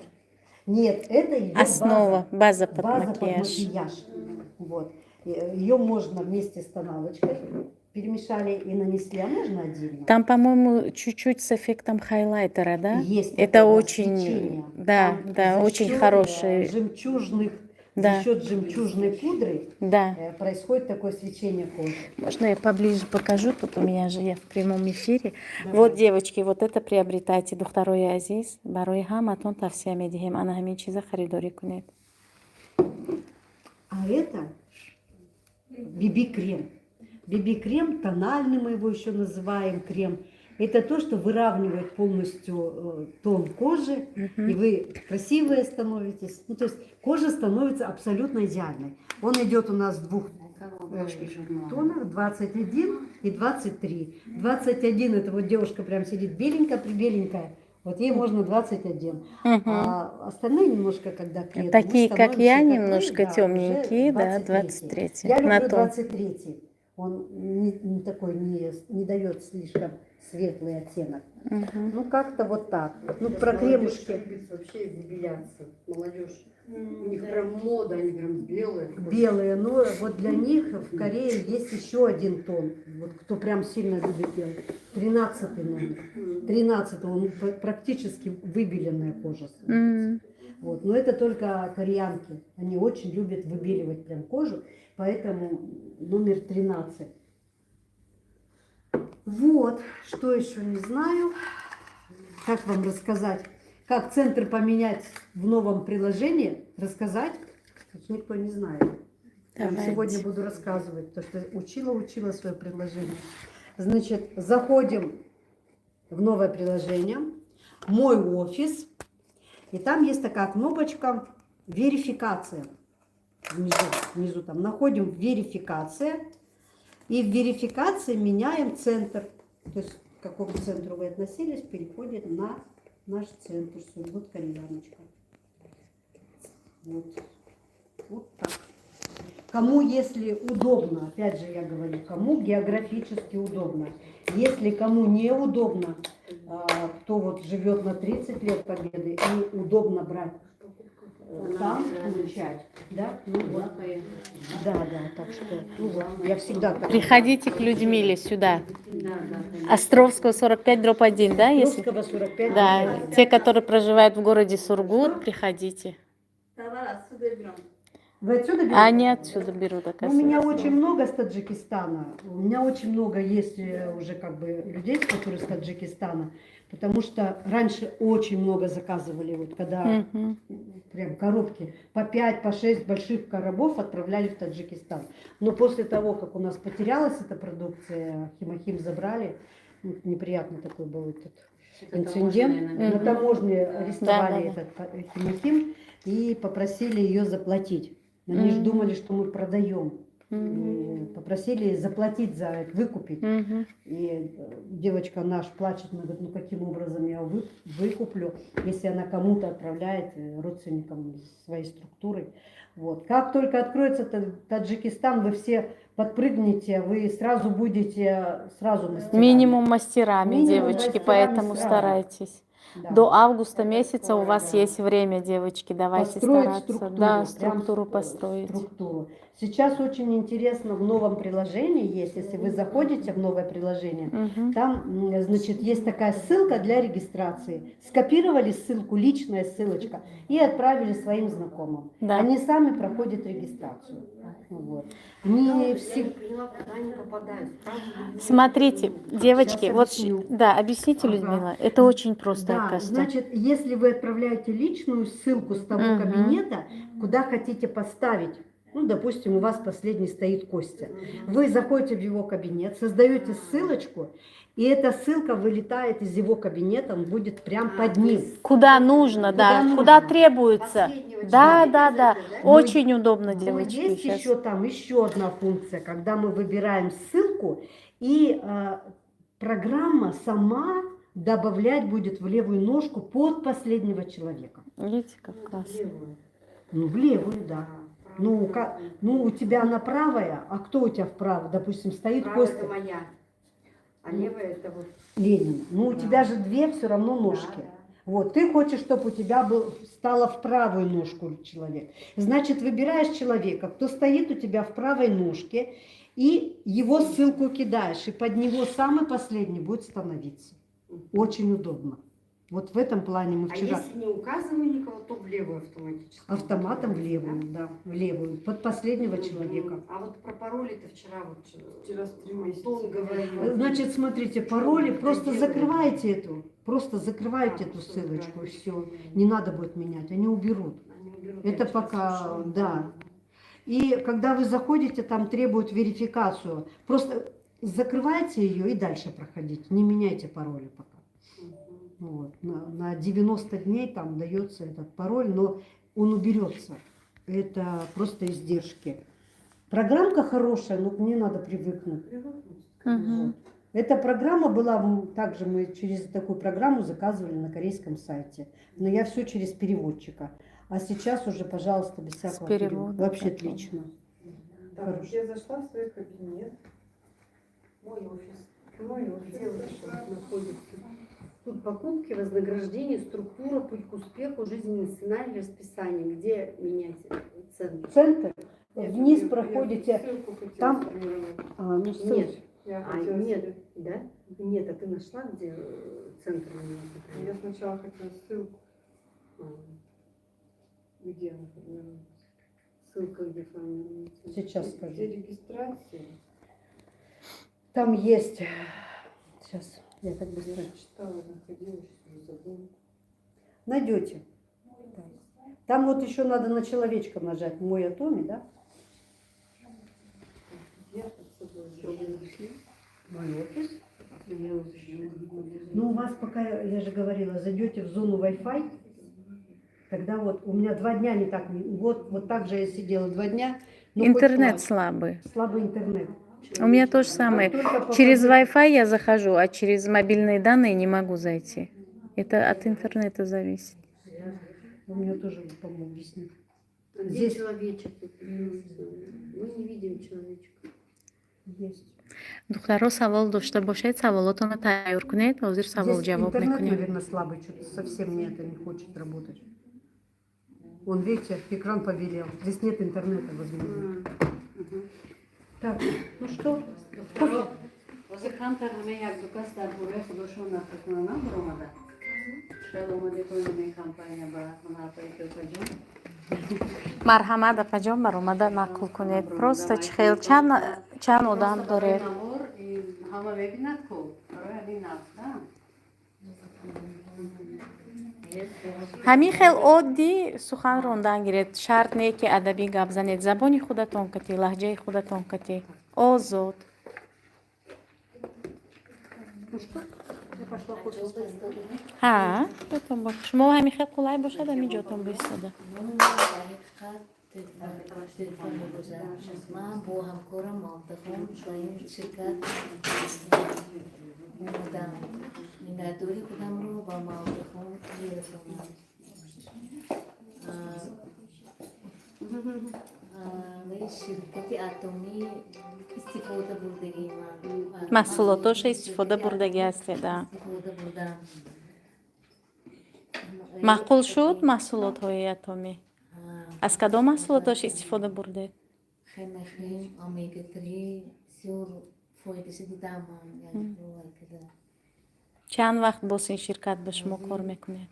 Нет, это ее Основа, база под база под макияж. макияж. Вот. Ее можно вместе с тоналочкой перемешали и нанесли, а можно отдельно. Там, по-моему, чуть-чуть с эффектом хайлайтера, да? Есть Это такое, да, очень, свечение. да, Там да, за очень счет, хороший, жемчужных, Да. за счет жемчужной пудры да. происходит такое свечение кожи. Можно я поближе покажу? Тут у меня же я в прямом эфире. Давай. Вот, девочки, вот это приобретайте. Духтарои азиз, барои хаматон тавсия медихим, она хамин чиза харидори кунет. А это BB-крем. BB-крем, тональный мы его еще называем крем. Это то, что выравнивает полностью тон кожи, и вы красивые становитесь. Ну, то есть кожа становится абсолютно идеальной. Он идет у нас в двух тонах, 21 и 23. 21 это вот девушка прям сидит беленькая-прибеленькая. Вот ей можно 21. А остальные немножко, когда к лету, Такие, мы как я, становимся, немножко да, темненькие, уже да, 23. 23. Я На люблю тон. 23. Он не такой, не дает слишком светлый оттенок. Ну, как-то вот так. Ну, про кремушки. Вообще дебиляться. Молодежь. У них прям мода, они прям белые. Белые, но вот для них в Корее есть еще один тон. Вот кто прям сильно любит белый. 13 номер. 13 он практически выбеленная кожа. становится. Вот. Но это только кореянки. Они очень любят выбеливать прям кожу, поэтому номер 13. Вот, что еще не знаю. Как вам рассказать? Как центр поменять в новом приложении? Рассказать? Никто не знает. Я вам Давайте. сегодня буду рассказывать, то что учила свое приложение. Значит, заходим в новое приложение, мой офис, и там есть такая кнопочка верификация. Внизу там находим верификация. И в верификации меняем центр. То есть к какому центру вы относились, переходит на наш центр. Вот кальяночка. Вот. Вот так. Кому, если удобно, опять же я говорю, кому географически удобно. Если кому неудобно, кто вот живет на 30 лет Победы и удобно брать там, получать, да? Ну, вот. Да, так что, ну, вот, я всегда так. Приходите к Людмиле сюда. Да. Островского 45/1, да? Если... Островского 45. Да, те, которые проживают в городе Сургут, приходите. Вы отсюда берете? Они отсюда берут, У оказывается. меня очень много с Таджикистана. У меня очень много есть уже как бы людей, которые с Таджикистана. Потому что раньше очень много заказывали, вот когда Мгм. прям коробки по 5, по 6 больших коробов отправляли в Таджикистан. Но после того, как у нас потерялась эта продукция, Химахим забрали, неприятный такой был этот инцидент. На таможне арестовали Да. этот Химахим и попросили ее заплатить. Они же думали, что мы продаем. И попросили заплатить за это, выкупить. Мгм. И девочка наш плачет, она говорит, ну каким образом я выкуплю, если она кому-то отправляет, родственникам своей структуры. Вот. Как только откроется Таджикистан, вы все подпрыгнете, вы сразу будете мастерами. Минимум мастерами, Минимум девочки, мастерами поэтому сразу. старайтесь. Да. До августа месяца у вас есть время, девочки, давайте Построить стараться. структуру, Да, прям структуру построить. структуру. Сейчас очень интересно в новом приложении есть, если вы заходите в новое приложение, Мгм. там, значит, есть такая ссылка для регистрации. Скопировали ссылку, личная ссылочка, и отправили своим знакомым. Да. Они сами проходят регистрацию. Вот. Не Я все... не поняла, куда они попадают. Справа или Смотрите, девочки, Сейчас вот, объясню. да, объясните, Ага. Людмила, это очень просто, Да, оказывается. значит, если вы отправляете личную ссылку с того Мгм. кабинета, куда хотите поставить, ну, допустим, у вас последний стоит Костя, вы заходите в его кабинет, создаете ссылочку, и эта ссылка вылетает из его кабинета, он будет прям под ним. Куда нужно, да, Куда куда нужно. требуется. Последнего Да, человека да. зайдет, да? Очень удобно, Но девочки, есть сейчас. еще там еще одна функция, когда мы выбираем ссылку, и программа сама добавлять будет в левую ножку под последнего человека. Видите, как классно. Левую. Ну, в левую, да. Ну, у тебя она правая, а кто у тебя вправо? Допустим, стоит Правая Костя это моя, а левая это вот. Ленин. Ну, у Да. тебя же две все равно ножки. Да, да. Вот, ты хочешь, чтобы у тебя стало в правую ножку человек. Значит, выбираешь человека, кто стоит у тебя в правой ножке, и его ссылку кидаешь, и под него самый последний будет становиться. Очень удобно. Вот в этом плане мы А вчера... если не указываю никого, то в левую автоматически. Автоматом в левую, Да? да, в левую, под последнего человека. А вот про пароли-то вчера Антон говорил. Значит, смотрите, пароли, просто закрываете эту ссылочку, и все. Не надо будет менять, они уберут. Они уберут, Это я пока, слышала. да. И когда вы заходите, там требуют верификацию. Просто закрывайте ее и дальше проходите. Не меняйте пароли пока. Вот. На 90 дней там дается этот пароль, но он уберется. Это просто издержки. Программка хорошая, но к ней надо привыкнуть. Мгм. Эта программа была, также мы через такую программу заказывали на корейском сайте. Но я все через переводчика. А сейчас уже, пожалуйста, без всякого перевода Вообще потом. отлично. Так, вот я зашла в свой кабинет. Мой офис. Мой офис. Где вот это находится? Тут покупки, вознаграждение, структура, путь к успеху, жизненный сценарий, расписание. Где менять цены? Центр. Нет, Вниз я проходите. ссылку хотела там- сформировать. Ну, ссылки. Нет. Я А, хотела нет, себе- да? Нет, а ты нашла, где центр менять? Я сначала хотела ссылку. А, Где она формируется? ссылка где формируется? Сейчас Где скажу. регистрация? Там есть. Сейчас, я так быстро. Я читала, находила, сейчас уже забыла. Найдете. Там вот еще надо на человечка нажать. Мой Атоми, да? Я под собой Что вы держу. нашли? Мой офис. Я уже не могу. Ну, у вас пока, я же говорила, зайдете в зону Wi-Fi, Тогда вот у меня 2 дня не так, вот так же я сидела 2 дня. но хоть Интернет слабый, слабый. слабый интернет. У меня то же самое. Через Wi-Fi я захожу, а через мобильные данные не могу зайти. Это от интернета зависит. У меня тоже, по-моему, объяснить. Где Здесь человечек? Мы не видим человечка. есть. Духтаро савол дошта бошед, саволотонро тайёр кунед, ҳозир савол Здесь ҷавоб интернет, мекунем. наверное, слабый, что-то совсем мне это не хочет работать. Вон, видите, экран побелел. Здесь нет интернета, возможно. Так, ну что? Кофе? Озирхан ҳаме як ду кас дар бораи худошон нафикрона набаромада. Шояд омаде тоин ин кампания ба ҳунарпаи Пилпаҷон. Марҳамат апаҷон баромада нақл кунед. Просто чихел чанд одам доред. Ҳама мебинад ку барои ҳамин нафта. ҳамин хел оддӣ сухан рондан гиред. Шарт не ки адабӣ гап занед. Забони худатон катӣ, лаҳҷаи худатон катӣ. Озод. ҳа, ҷотон бош. Шумо ҳамин хел қулай бошад ҳамин ҷотон боистода. من با همکارم موافقم با این شرکت اومدم مینداری خودم رو با موافقم میرسونم و شرکت اتمی استفاده بردگی من محصولاتش استفاده بردگی هستید. استفاده بردم маъқул шуд маҳсулотҳои атомӣ? Аз кадом маҳсулоташ истифода бурдед? خیلی اومگا 3 بسیار فایده‌ش دیدم من یعنی کده чанд вақт бос ин ширкат ба шумо кор мекунед?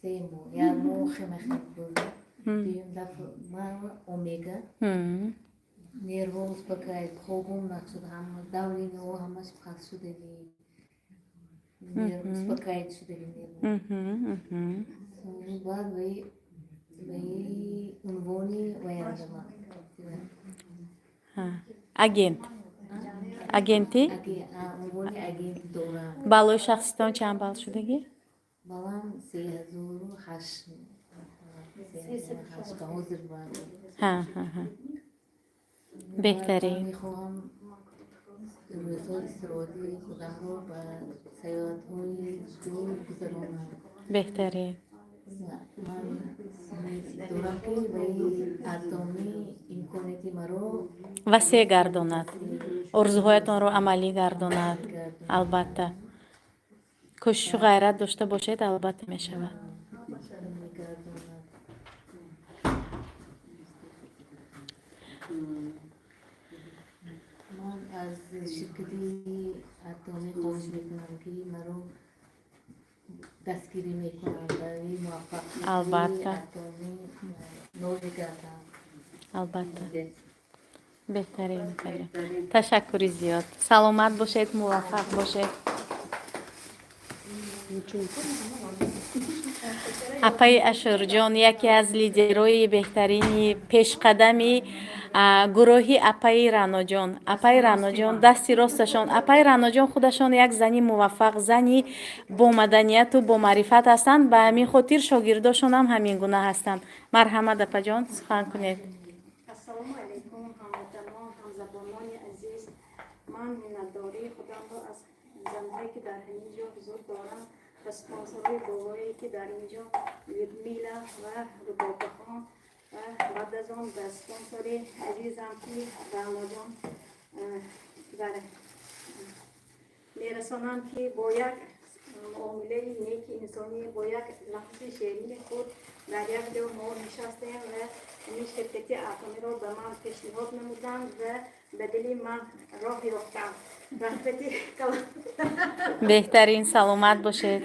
3 ماه یا ماه خیلی بود دیم دفعه من اومگا نیروز بکاید خوبم نشد هم داوری نو همش خاص شده نیروز بکاید شده نیروز بعد وی عنوانی ویانده من агент агенти عنوانی агент دارم балои шахситон чанд бал шудагӣ? балам 3008 به حاضر بود беҳтарин. میخواهم روزهای استراحتی خودم رو به سیاحت‌های دور گذرانم беҳтарин. من دارم که به اتمی امکاناتی مرا васеъ гардонад, орзуҳоятонро амалӣ гардонад. албатта кӯшишу ғайрат дошта бошед, албатта мешавад. میگرداند من از شرکتی اتمی خواهش میکنم که مرا دستگیری میکنم برای موفقیت البته. اتمی نوع گردم албатта беҳтарин. ташаккури зиёд. саломат бошед, муваффақ бошед. апаи ашурҷон яке аз лидерои беҳтарини пешқадами гурӯҳи апаи раъноҷон. апаи раъноҷон дасти росташон. апаи раъноҷон худашон як зани муваффақ, зани бо маданияту бо маърифат ҳастанд. ба ҳамин хотир шогирдошон ҳам ҳамин гуна ҳастанд. марҳамат апаҷон, сухан кунед. ассалому алайкум ҳамватанон, ҳамзабонони азиз. ман миннатдории худамро аз занҳое ки дар ҳамин ҷо ҳузур дорам ва спонсорҳои болое ки дар ин ҷо людмила ва рубобахон ва баъд аз он ба спонсори азизам ки раъноҷон мерасонам ки бо як муомилаи неки инсонӣ, бо як лафзи шерини худ дар як ҷо мо нишастем ва ин ширкати атомиро ба ман пешниҳод намуданд ва ба дили ман роҳ ёфтам. рағбати беҳтарин, саломат бошед.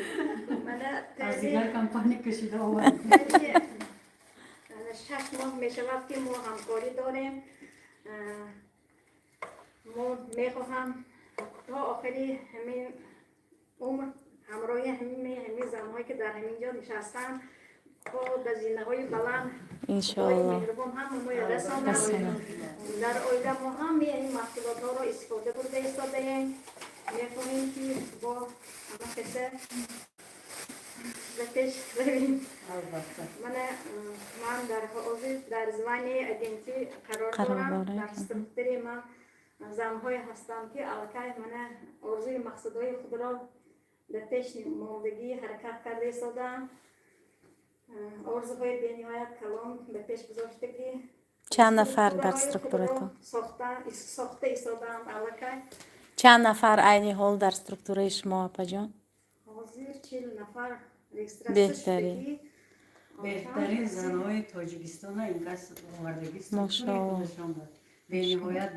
аз дигар компания кашида омад. 6 моҳ мешавад ки мо ҳамкорӣ дорем. мо мехоҳам то охири ҳамин умр ҳамроҳи ҳамин занҳое ки дар ҳамин ҷо нишастанд то ба зиндаҳои баланд иншоалло меҳрубон ҳамаmoya расонам. дар оила мо ҳаме ин маҳсулотҳоро истифода бурда истодаем. мехоҳем ки бо ҳама каса Zateş bebin. Albatta. Mana man dar hozir dar zvani agenti qaror Qaror doram dora. dar strukturi ma zamhoy hastam ki alakay mana orzuy maqsadoy khudro zateş moldagi harakat karde sodam orzuy benihayat kalon be pesh guzashtagi چند نفر در سترکتورتون؟ ساخته ایستادم alakay چند نفر عین حال در سترکتور شما آپا جان؟ hozir 40 nafar registratsiya بهترین. shdagi بهترین زنهای تاجیکستان ها این قصد آوردگی ماشاءالله. خودشان بود. به نهایت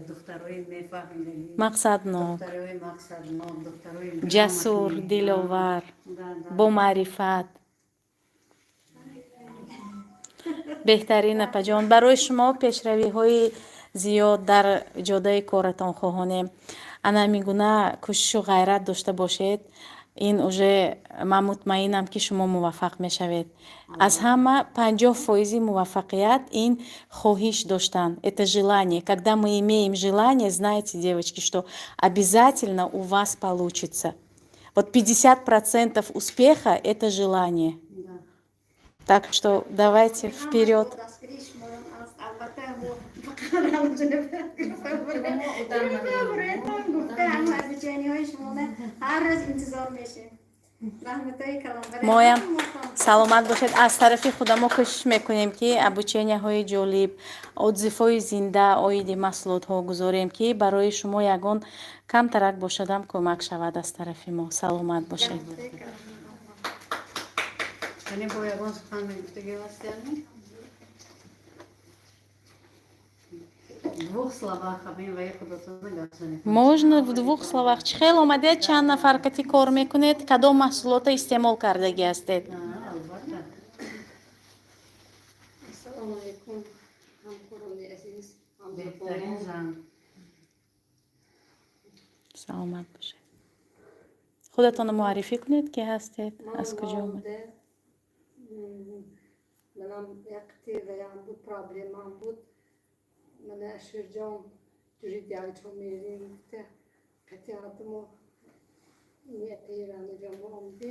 دخترهای میفهمیدگی، مقصد نو دخترهای مقصد ما، دخترهای جسور دلآور با معرفت بهترین اپا جان. برای شما پیشروی های زیاد در جاده کارتان خواهانیم. انا میگونه کوشش و غیرت داشته باشید. این اوجه من مطمئنم که شما موفق میشوید. از همه 50% موفقیت این خواهش داشتن. Это желание. Когда мы имеем желание, знаете, девочки, что обязательно у вас получится. Вот 50% успеха – это желание. Так что давайте вперед. моям саломат бошед. аз тарафи худа мо кӯшиш мекунем ки обученияҳои ҷолиб, отзифҳои зинда оиди маҳсулотҳо гузорем ки барои шумо ягон камтарак бошадам кӯмак шавад аз тарафи мо. саломат бошед. یعنی با یگان سخن گفتگی هستیم؟ двух словах همین و یک خودتون نگفتنید. можно в двух словах. чӣ хел омадед? чанд нафар кати кор мекунед? кадом маҳсулота истеъмол кардагӣ ҳастед? البته. Assalomu alaykum. Hamkoroni aziz. بهترین زن. саломат бошед. худатонро муаррифӣ кунед ки ҳастед, аз куҷо омад? Manam yakti ve yan bu problemam bu. Mana şircan jüridiyali çomerin te katiyatımı niyete iranacağım bu omdi.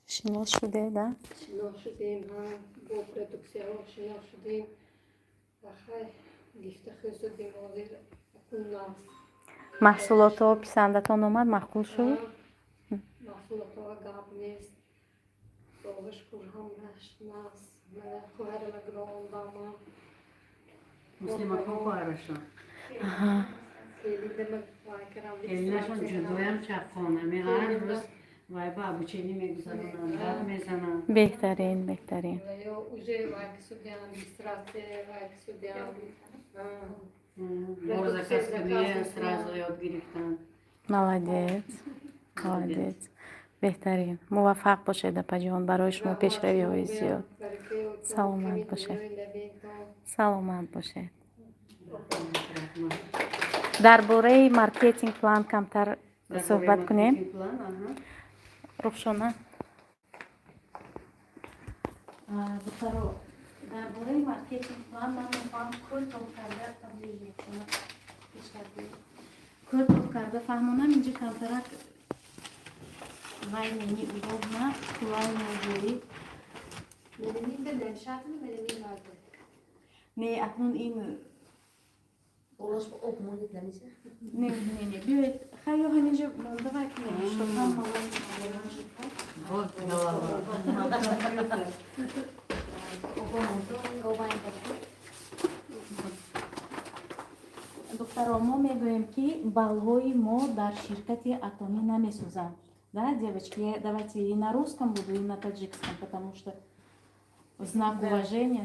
шинос шуде да? Şino şudeyim ha bu produksiyon şino şudeyim. Ахай гифта хизудим озир куннас. маҳсулото писандатон омад, маъқул шуд? Mahsulata gap neст. Doğuş kurham naşmaz. Mana kuharım agrondama. مسلمان ها خواهرشون. Аҳа. Elinden vaykaram. کلینشون جدویم چپخانه می هر روز وای با ابوچینی میگذارن داد میزنن. بهترین بهترین. Я уже вайка судьям администрация, вайка судьям. Можно каскадные сразу яд гирифтан. молодец молодец. беҳтарин. муваффақ бошед апаҷон. барои шумо пешравиҳои зиёд. саломат бошед. саломат бошед. дар бораи маркетинг план камтар суҳбат кунем. рухшона духтаро дар бораи маркетинг план ман мехоҳам кӯтоҳ карда таблиғ мекунам. кӯтоҳ карда фаҳмонам инҷа камтарак вайни удобна кулайни ҷои Melemin de Nevşat mı melemin vardı? не акнун ин Олаш опмонит намиса. не биёед хайё ҳаминҷа давай кунем што ҳамаон Вот голова. духтаро мо мегӯем ки балҳои мо дар ширкати атомӣ намесӯзанд. Да, девочки, давайте и на русском буду, и на таджикском, потому что знак уважения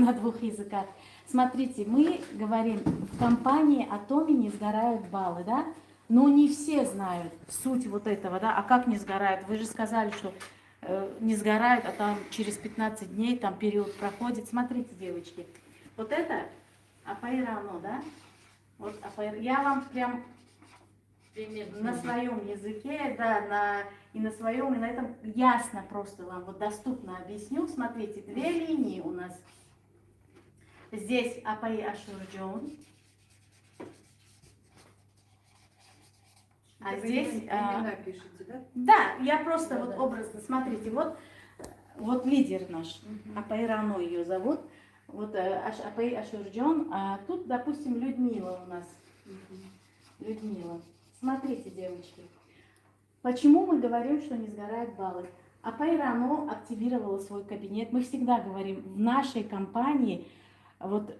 на двух языках. Смотрите, мы говорим, в компании Atomi не сгорают баллы, да? Но не все знают суть вот этого, да? А как не сгорают? Вы же сказали, что не сгорают, а там через 15 дней там период проходит. Смотрите, девочки, вот это апайрано, да? Вот я вам прям на своем языке, да, и на своем, и на этом ясно просто вам вот доступно объясню. Смотрите, две линии у нас. Здесь Апай Ашурджон. А Вы здесь... имена пишете, да? Да, я просто вот Да. образно, смотрите, вот лидер наш, Апайрано ее зовут, вот Апай Ашурджон, а тут, допустим, Людмила у нас. Людмила. Смотрите, девочки, почему мы говорим, что не сгорают баллы? Апайрано активировала свой кабинет. Мы всегда говорим, в нашей компании, вот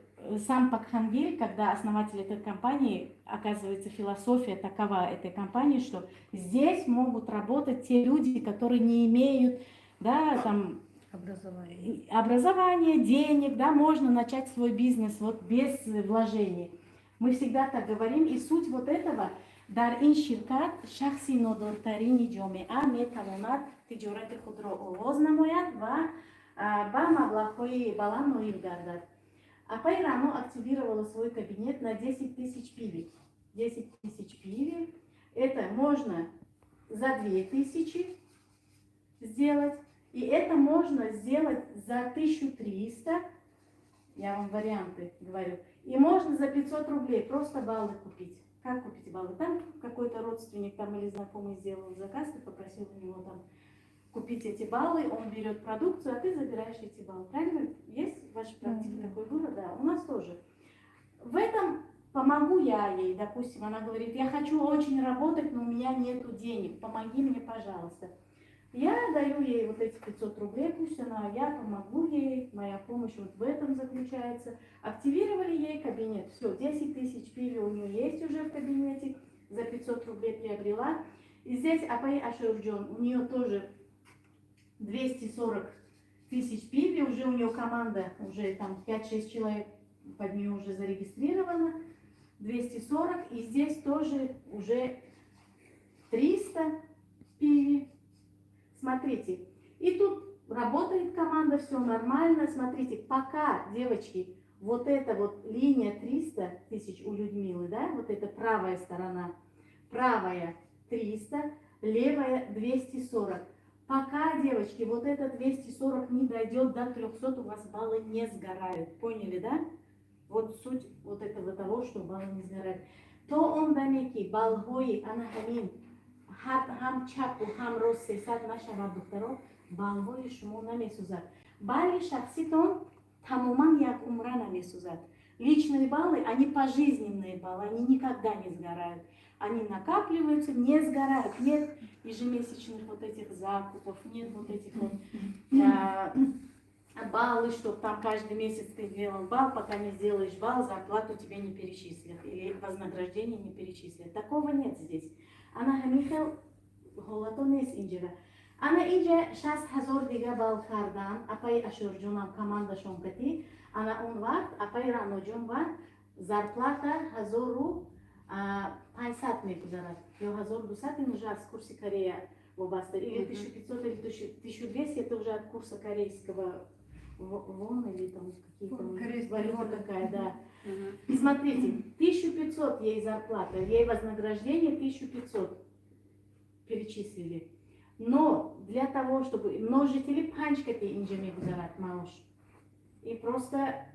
сам Пакхангель, когда основатель этой компании, оказывается, философия такова этой компании, что здесь могут работать те люди, которые не имеют, да, там, образования, денег, да, можно начать свой бизнес вот без вложений. Мы всегда так говорим, и суть вот этого, дар ин ширкат шахси нодортарини ҷомеа метавонад тиҷорати худро оғоз намояд ва ба маблағҳои баланд ноил гардад. Апайрано активировала свой кабинет на 10 тысяч пиви. 10 тысяч пиви, это можно за 2000 сделать, и это можно сделать за 1300, я вам варианты говорю, и можно за 500 рублей просто баллы купить. Как купить баллы? Там какой-то родственник там или знакомый сделал заказ, ты попросил у него там купить эти баллы, он берет продукцию, а ты забираешь эти баллы. Правильно? Есть в вашей практике такой вывод? Да, у нас тоже. В этом помогу я ей, допустим, она говорит, я хочу очень работать, но у меня нету денег, помоги мне, пожалуйста. Я даю ей вот эти 500 рублей, пусть я помогу ей, моя помощь вот в этом заключается. Активировали ей кабинет, все, 10 тысяч пиви у нее есть уже в кабинете, за 500 рублей приобрела. И здесь Апай Ашурджон, у нее тоже 240 тысяч пиви, уже у нее команда, уже там 5-6 человек под нее уже зарегистрировано, 240, и здесь тоже уже 300 пиви. Смотрите, и тут работает команда, все нормально. Смотрите, пока, девочки, вот эта вот линия 300 тысяч у Людмилы, да, вот эта правая сторона, правая 300, левая 240. Пока, девочки, вот это 240 не дойдет до 300, у вас баллы не сгорают. Поняли, да? Вот суть вот этого того, что баллы не сгорают. То он дамеки, балгои, анахамин, هم چپ و هم راست 300 نشود دخترها بالهای شما نمیسوزد баллы шахситон тамоман як умра несузат. Личные баллы, они пожизненные баллы, они никогда не сгорают. Они накапливаются, не сгорают. Нет ежемесячных вот этих закупов, нет вот этих вот баллы, чтобы там каждый месяц ты делал балл, пока не сделаешь балл, зарплату тебе не перечислят или вознаграждение не перечислят. Такого нет здесь. Ана ҳамихел ҳолато нест инҷа. Ана инҷа 60,000 дига бал кардан, Апай Ашурҷонам командашон кати. Ана он вақт Апай Раноҷон ва зарплата 1500 мегузарад. Ё 1200 ин уже от курса Корея вобаста. Или 1500 или 1200 это уже от курса корейского вон или там какие-то валюта какая, да. И смотрите, 1500 ей зарплата, ей вознаграждение 1500 перечислили. Но для того, чтобы множители панчкати инжеми гузарат мауш. И просто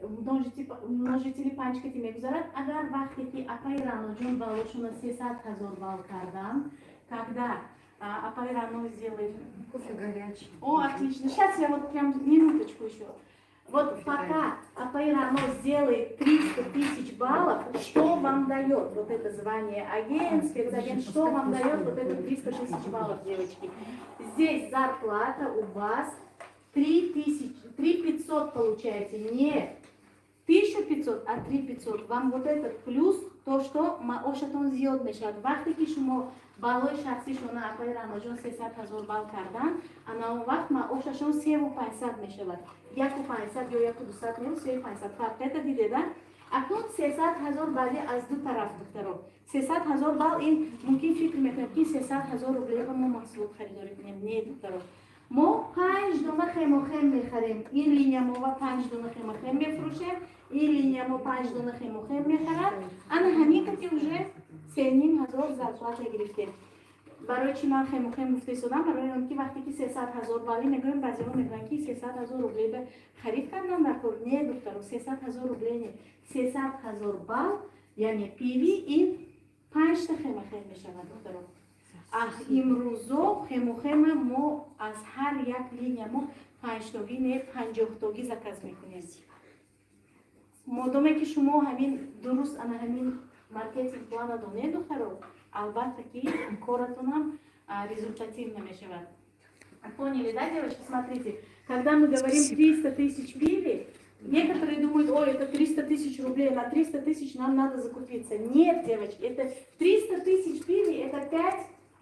множители панчкати мегузарат, агар вахти ки Апай Раноҷон балошуна 300,000 балл кардан, когда Апай Рано сделает Кофе горячий. О, отлично. Сейчас я вот прям минуточку еще. Вот пока Апай Рано сделает 300 тысяч баллов, что вам дает вот это звание агент, спецагент, что вам дает вот это 300 тысяч баллов, девочки? Здесь зарплата у вас 3500 получаете, не 1500, а 3500. Вам вот этот плюс, то, что ошатон зиёд мешад. Вақте ки шумо баллои шахсишона Апай Раноҷон 300,000 балл кардан, ана он вақт маошашон 3500 мешавад. 1500 ё 1200 меро 3500 фарқ диде да? Акнун 300,000 балли аз ду тараф духтаро. 300,000 балл ин мумкин фикр мекунем ки 300,000 рублеро мо маҳсулот харидорӣ кунем. Не духтаро. мо 5 дуна хемохем мехарем. Ин линия мо ва 5 дуна хемохем мефурӯшем. Ин линия мо 5 дуна хемохем мехарад. Ана ҳамин ки уже 3500 зарплата гирифтем. برای چی من خیلی مفتصدم برای اینکه وقتی که 300,000 بالی میگویم بعضی‌ها میگن که 300,000 روبلی به خرید کردن در کور نه دکتر 300,000 روبلی نه 300,000 бал یعنی پیوی این 5 تا خیمه خیمه میشود خودرو. امروزو خیمه ما از هر یک لینیا ما 5 تاگی نه 50 تاگی заказ میکنیم. مادامی که شما همین درست انا همین маркетинг плана донед духаро, албатта ки коратон ham результативно мешавад. Поняли, да, девочки? Смотрите, когда мы говорим 300 тысяч пиви, некоторые думают, ой, это 300 тысяч рублей, на 300 тысяч нам надо закупиться. Нет, девочки, это 300 тысяч пиви, это 5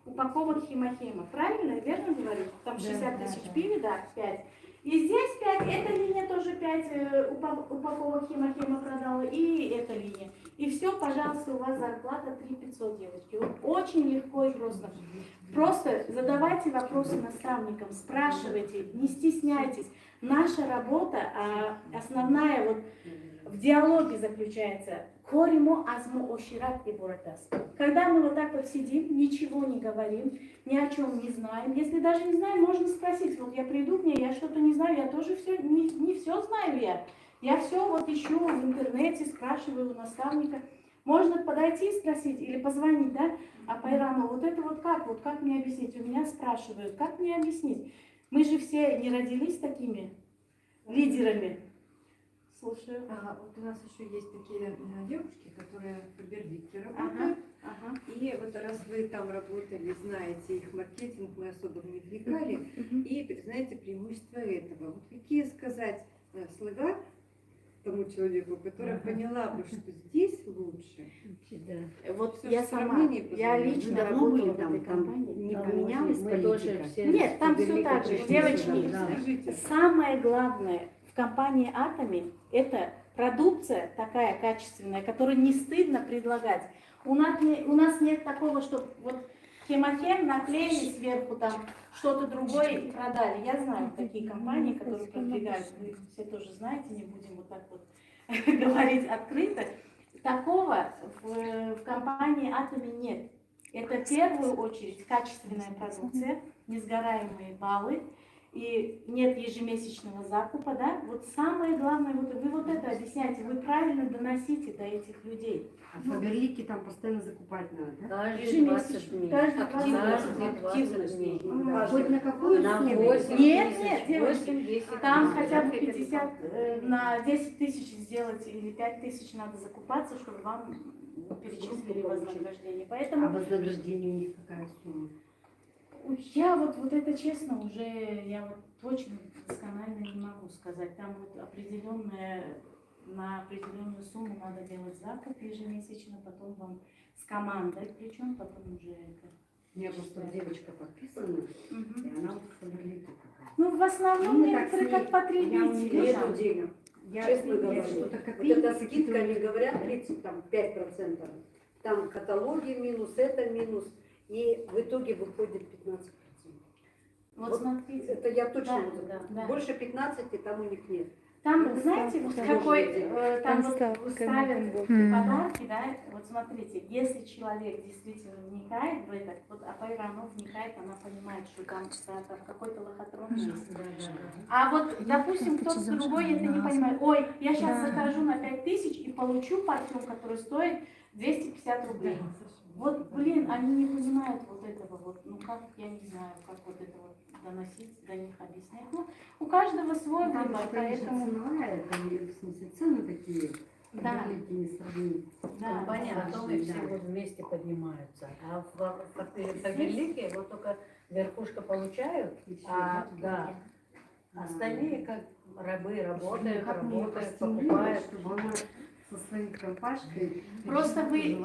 упаковок химохема. Правильно, я верно говорю? Там 60 тысяч пиви, да, 5. И здесь 5, эта линия тоже 5 упаковок химохема продала, и эта линия. И все, пожалуйста, у вас зарплата 3500, девочки. Вот очень легко и просто. Просто задавайте вопросы наставникам, спрашивайте, не стесняйтесь. Наша работа, основная вот в диалоге заключается. Коримо азмо ошират и буратас. Когда мы вот так вот сидим, ничего не говорим, ни о чем не знаем. Если даже не знаем, можно спросить. Вот я приду к ней, я что-то не знаю, я тоже все, не все знаю я. Я все вот ищу в интернете, спрашиваю у наставника. Можно подойти и спросить или позвонить, да? А Пайрама, вот это вот как мне объяснить? У меня спрашивают, как мне объяснить? Мы же все не родились такими лидерами. Слушаю. Вот у нас еще есть такие девушки, которые в Фаберлике работают. Ага. И вот раз вы там работали, знаете их маркетинг, мы особо не вникали. И знаете преимущества этого. Вот какие сказать слова тому человеку, которая поняла бы, что здесь лучше. Вот Всё я в сама, сравнении я познали. лично Давно были работала в там, этой компании. не поменялась политика? Нет, там все так же. Девочки, Скажите, самое главное в компании Атоми это продукция такая качественная, которую не стыдно предлагать. У нас нет такого, что вот хемохем наклеили сверху там что-то другое и продали. Я знаю такие компании, которые продвигают, вы все тоже знаете, не будем вот так вот говорить открыто. Такого в компании Атоми нет. Это в первую очередь качественная продукция, несгораемые баллы, и нет ежемесячного закупа, да? Вот самое главное, вот вы вот это объясняете, вы правильно доносите до этих людей. А Фаберлики там постоянно закупать надо, да? Каждые 20 дней. Каждый Активность дней. Хоть на какую На сумму? 8 Нет, тысяч, нет, девочки, 8-10 там тысяч. хотя бы 50, на 10 тысяч сделать или 5 тысяч надо закупаться, чтобы вам перечислили вознаграждение. А Поэтому вознаграждение у них какая сумма? я вот это честно уже, я вот точно досконально не могу сказать. Там вот на определенную сумму надо делать закуп ежемесячно, потом вам с командой, причем потом уже это. У меня просто девочка подписана, и она вот в Фаберлике какая-то. Ну, в основном некоторые как потребители. Эту денег. Честно говоря, что-то вот эта скидка, они говорят, 35%. Там каталоги минус, это минус. И в итоге выходит 15%. Вот смотрите. Это я точно Да, вот да, да. Больше 15 там у них нет. Там, знаете, вот какой, там вот ставка ставят подарки, да, вот смотрите, если человек действительно вникает в это, вот Апайранов вникает, она понимает, что там какой-то лохотрон есть. А вот, допустим, кто-то другой это не понимает, ой, я сейчас закажу на 5000 и получу парфюм, который стоит 250 рублей. Вот, блин, они не понимают вот этого вот, ну как, я не знаю, как вот это вот доносить, до них объяснять. Ну, у каждого свой выбор, поэтому... Ценовая, там, в смысле, цены такие, Да. Фаберлики не сравнить. Да, Понятно, да. и все вот вместе поднимаются. А в Фаберлике вот только верхушка получают, да, остальные как рабы работают, покупают. Чтобы она со своей компашкой... Просто вы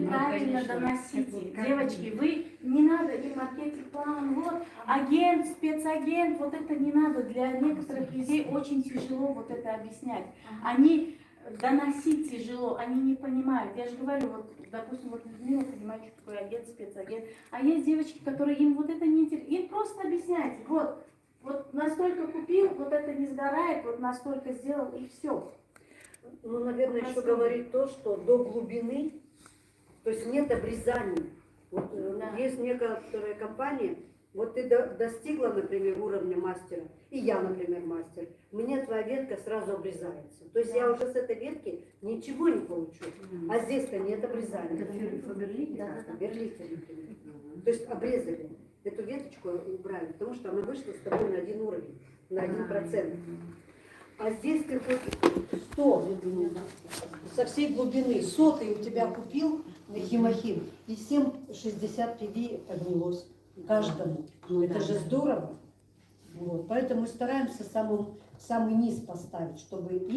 правильно конечно. доносите. Девочки, вы не надо и маркетинг-план, вот, агент, спецагент, вот это не надо. Для некоторых людей очень тяжело вот это объяснять. Они доносить тяжело, они не понимают. Я же говорю, вот, допустим, вот Людмила понимает, что такое агент, спецагент. А есть девочки, которые им вот это не интересно. Им просто объясняйте, вот настолько купил, вот это не сгорает, вот настолько сделал, и все. Ну, наверное, еще говорит то, что до глубины, то есть нет обрезаний. Вот, Да. есть некоторые компании, Вот ты достигла, например, уровня мастера, и я, например, мастер. У меня твоя ветка сразу обрезается. То есть я уже с этой ветки ничего не получу. А здесь-то нет обрезания. Фаберлите, например. То есть обрезали. Эту веточку убрали, потому что она вышла с тобой на один уровень, на 1%. А здесь ты хоть 100 со всей глубины, 100 у тебя купил химохим, и 7,60 PV поднялось каждому. Это же здорово. Вот. Поэтому мы стараемся самый низ поставить, чтобы их